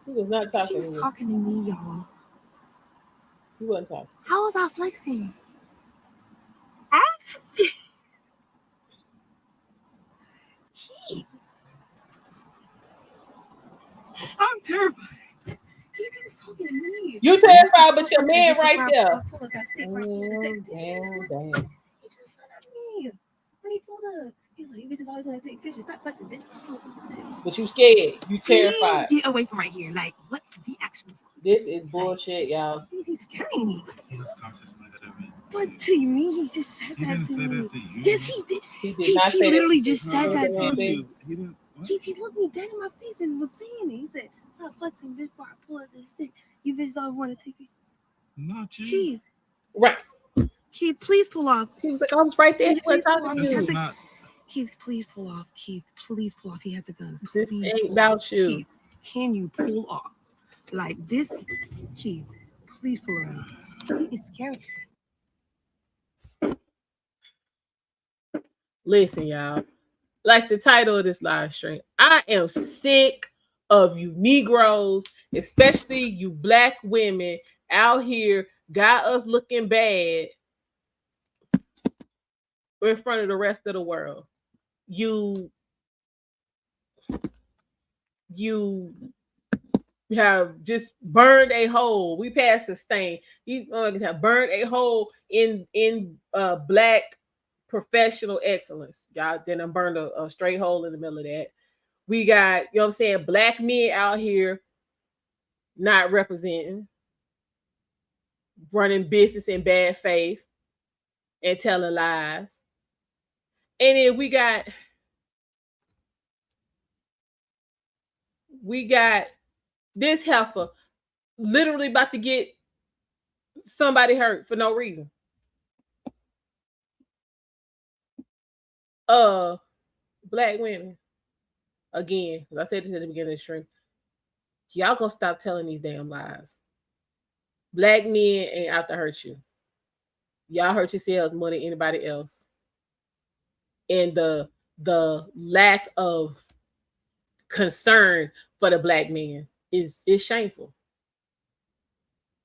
He was not talking. He was talking to me, y'all. He wasn't talking. How was I flexing? I'm terrified. He was talking to me. You terrified, but your man right there. Damn. He just said that to me. When he pulled up, he was like, you bitches always want to take pictures. Stop flexing, bitch. But you scared. You terrified. Please get away from right here. Like, what the actual fuck? This is bullshit, y'all. He's scaring me. But to me, he just said He that didn't to say me. that to you. Yes, he did. He literally just said that to me. He didn't. What? He looked me dead in my face and was saying it. He said, stop flexing, bitch, before I pull out this stick. You bitches always want to take pictures. Not you. Keith. Right. Keith, please pull off. He was like, I was right there. He Keith, wasn't talking to This is you. not. Keith, please pull off. Keith, please pull off. He has a gun. This Please ain't pull about off. you. Keith, can you pull off? Like this? Keith, please pull off. He's scary. Listen, y'all. Like the title of this live stream, I am sick of you Negroes, especially you black women out here got us looking bad in front of the rest of the world. You have just burned a hole. We passed the stain. You have burned a hole in black professional excellence. Y'all then I burned a straight hole in the middle of that. We got, you know what I'm saying, black men out here not representing, running business in bad faith and telling lies. And then we got this heifer literally about to get somebody hurt for no reason. Black women, again, because I said this at the beginning of the stream, y'all gonna stop telling these damn lies. Black men ain't out to hurt you. Y'all hurt yourselves more than anybody else. And the lack of concern for the black man is shameful.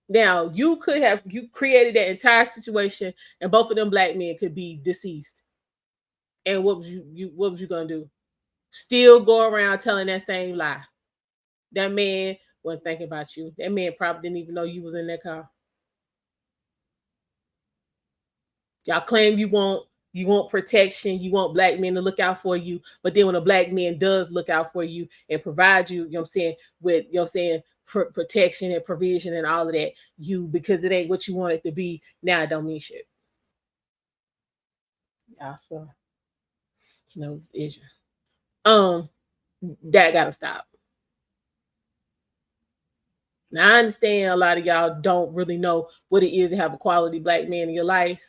Now, you created that entire situation, and both of them black men could be deceased. And what was you gonna do? Still go around telling that same lie? That man wasn't thinking about you. That man probably didn't even know you was in that car. Y'all claim you want protection, you want black men to look out for you, but then when a black man does look out for you and provide you, you know what I'm saying, with, you know what I'm saying, protection and provision and all of that, because it ain't what you want it to be, now it don't mean shit. Y'all swear. No, it's Asia. That gotta stop. Now I understand a lot of y'all don't really know what it is to have a quality black man in your life.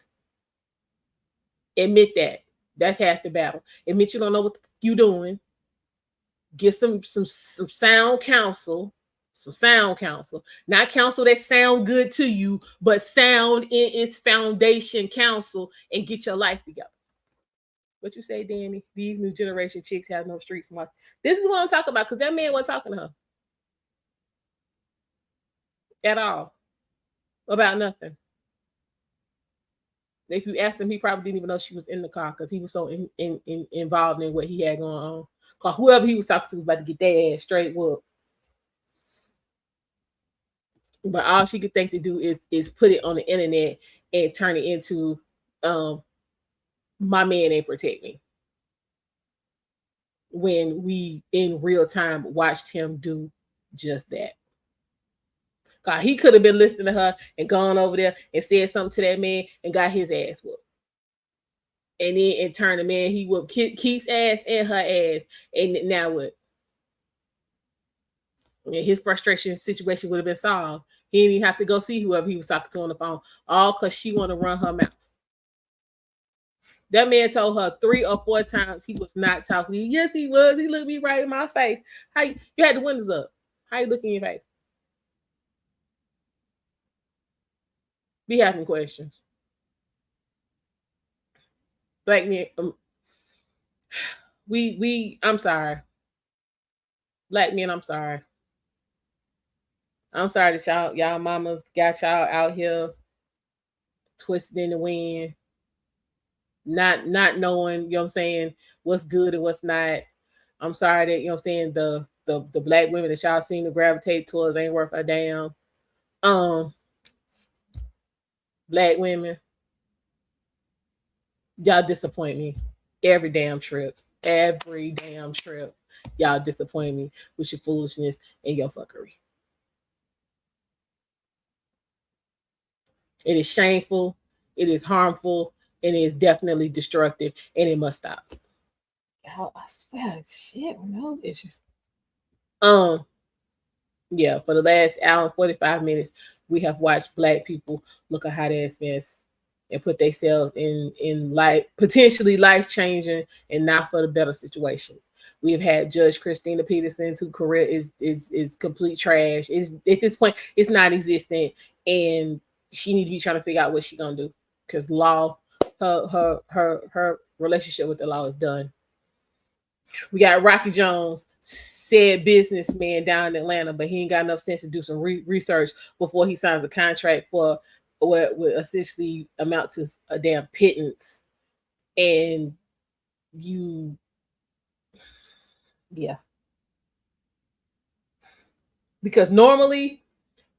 Admit that. That's half the battle. Admit you don't know what you're doing. Get some sound counsel. Some sound counsel. Not counsel that sound good to you, but sound in its foundation counsel, and get your life together. What you say, Danny? These new generation chicks have no street smarts. This is what I'm talking about, because that man wasn't talking to her at all about nothing. If you asked him, he probably didn't even know she was in the car because he was so involved in what he had going on. Because whoever he was talking to was about to get their ass straight whooped. But all she could think to do is put it on the internet and turn it into my man ain't protect me. When we in real time watched him do just that. God, he could have been listening to her and gone over there and said something to that man and got his ass whooped. And then in turn, the man, he whooped Keith's ass and her ass. And now what? And his frustration situation would have been solved. He didn't even have to go see whoever he was talking to on the phone. All because she want to run her mouth. That man told her 3 or 4 times he was not talking to you. Yes, he was. He looked me right in my face. How you had the windows up? How you looking in your face? Be having questions. Black men, I'm sorry. Black men, I'm sorry. I'm sorry that y'all mamas got y'all out here twisted in the wind, not knowing, you know what I'm saying, what's good and what's not. I'm sorry that, you know what I'm saying, the black women that y'all seem to gravitate towards ain't worth a damn. Black women, y'all disappoint me every damn trip. Every damn trip. Y'all disappoint me with your foolishness and your fuckery. It is shameful, it is harmful, and it is definitely destructive, and it must stop. I swear, shit, no issue. Yeah, for the last hour and 45 minutes, we have watched black people look a hot ass mess and put themselves in life, potentially life-changing and not for the better situations. We have had Judge Christina Peterson's whose career is complete trash. Is at this point, it's not existent, and she need to be trying to figure out what she's gonna do, because law, her relationship with the law is done. We got Rocky Jones, said businessman down in Atlanta, but he ain't got enough sense to do some research before he signs a contract for what would essentially amount to a damn pittance. And yeah. Because normally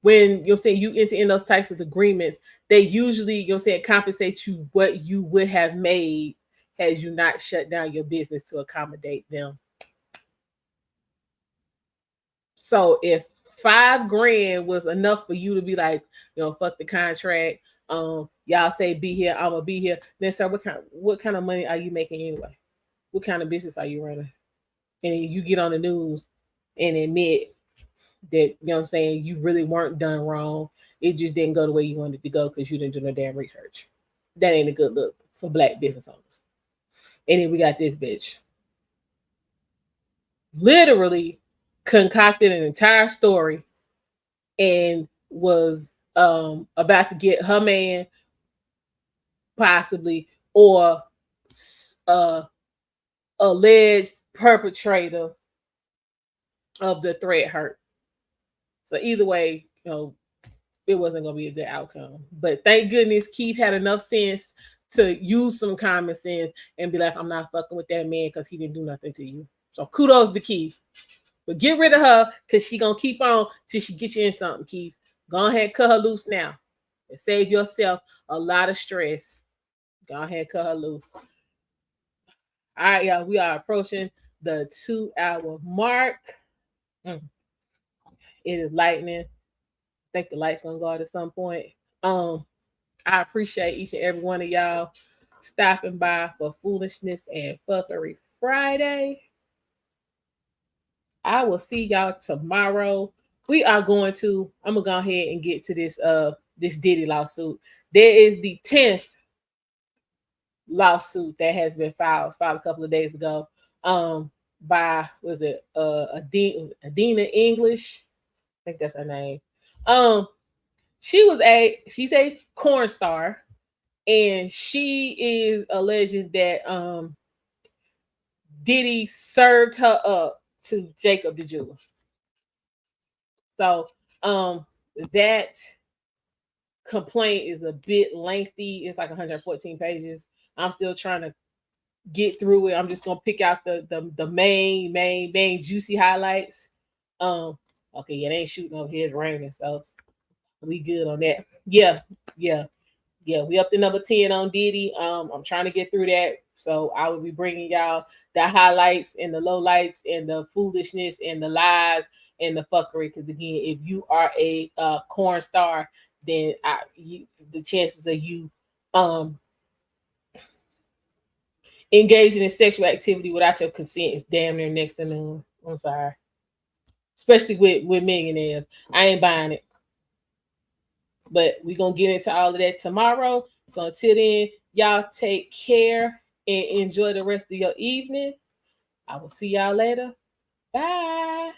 when you're saying you enter in those types of agreements, they usually, you're saying, compensate you what you would have made had you not shut down your business to accommodate them. So if $5,000 was enough for you to be like, fuck the contract. Y'all say be here, I'm gonna be here. Then sir, what kind of money are you making anyway? What kind of business are you running? And then you get on the news and admit that, what I'm saying, you really weren't done wrong. It just didn't go the way you wanted it to go because you didn't do no damn research. That ain't a good look for Black business owners. And then we got this bitch. Literally concocted an entire story and was about to get her man possibly or alleged perpetrator of the threat hurt. So either way, it wasn't gonna be a good outcome. But thank goodness Keith had enough sense to use some common sense and be like, I'm not fucking with that man because he didn't do nothing to you. So kudos to Keith. But get rid of her because she gonna keep on till she gets you in something, Keith. Go ahead and cut her loose now. And save yourself a lot of stress. Go ahead and cut her loose. All right, y'all. We are approaching the 2-hour mark. It is lightning. I think the light's gonna go out at some point. I appreciate each and every one of y'all stopping by for Foolishness and Fuckery Friday. I will see y'all tomorrow. I'm gonna go ahead and get to this Diddy lawsuit. There is the 10th lawsuit that has been filed a couple of days ago. By Adina English. I think that's her name. She's a corn star, and she is alleging that Diddy served her up to Jacob the jeweler. So that complaint is a bit lengthy. It's like 114 pages. I'm still trying to get through it. I'm just gonna pick out the main juicy highlights. Okay, yeah, they ain't shooting over here. It's raining, so we good on that. Yeah. We up to number 10 on Diddy. I'm trying to get through that. So I will be bringing y'all the highlights and the lowlights and the foolishness and the lies and the fuckery. Because again, if you are a corn star, then the chances of you engaging in sexual activity without your consent is damn near next to none. I'm sorry. Especially with millionaires. I ain't buying it. But we're going to get into all of that tomorrow. So until then, y'all take care and enjoy the rest of your evening. I will see y'all later. Bye.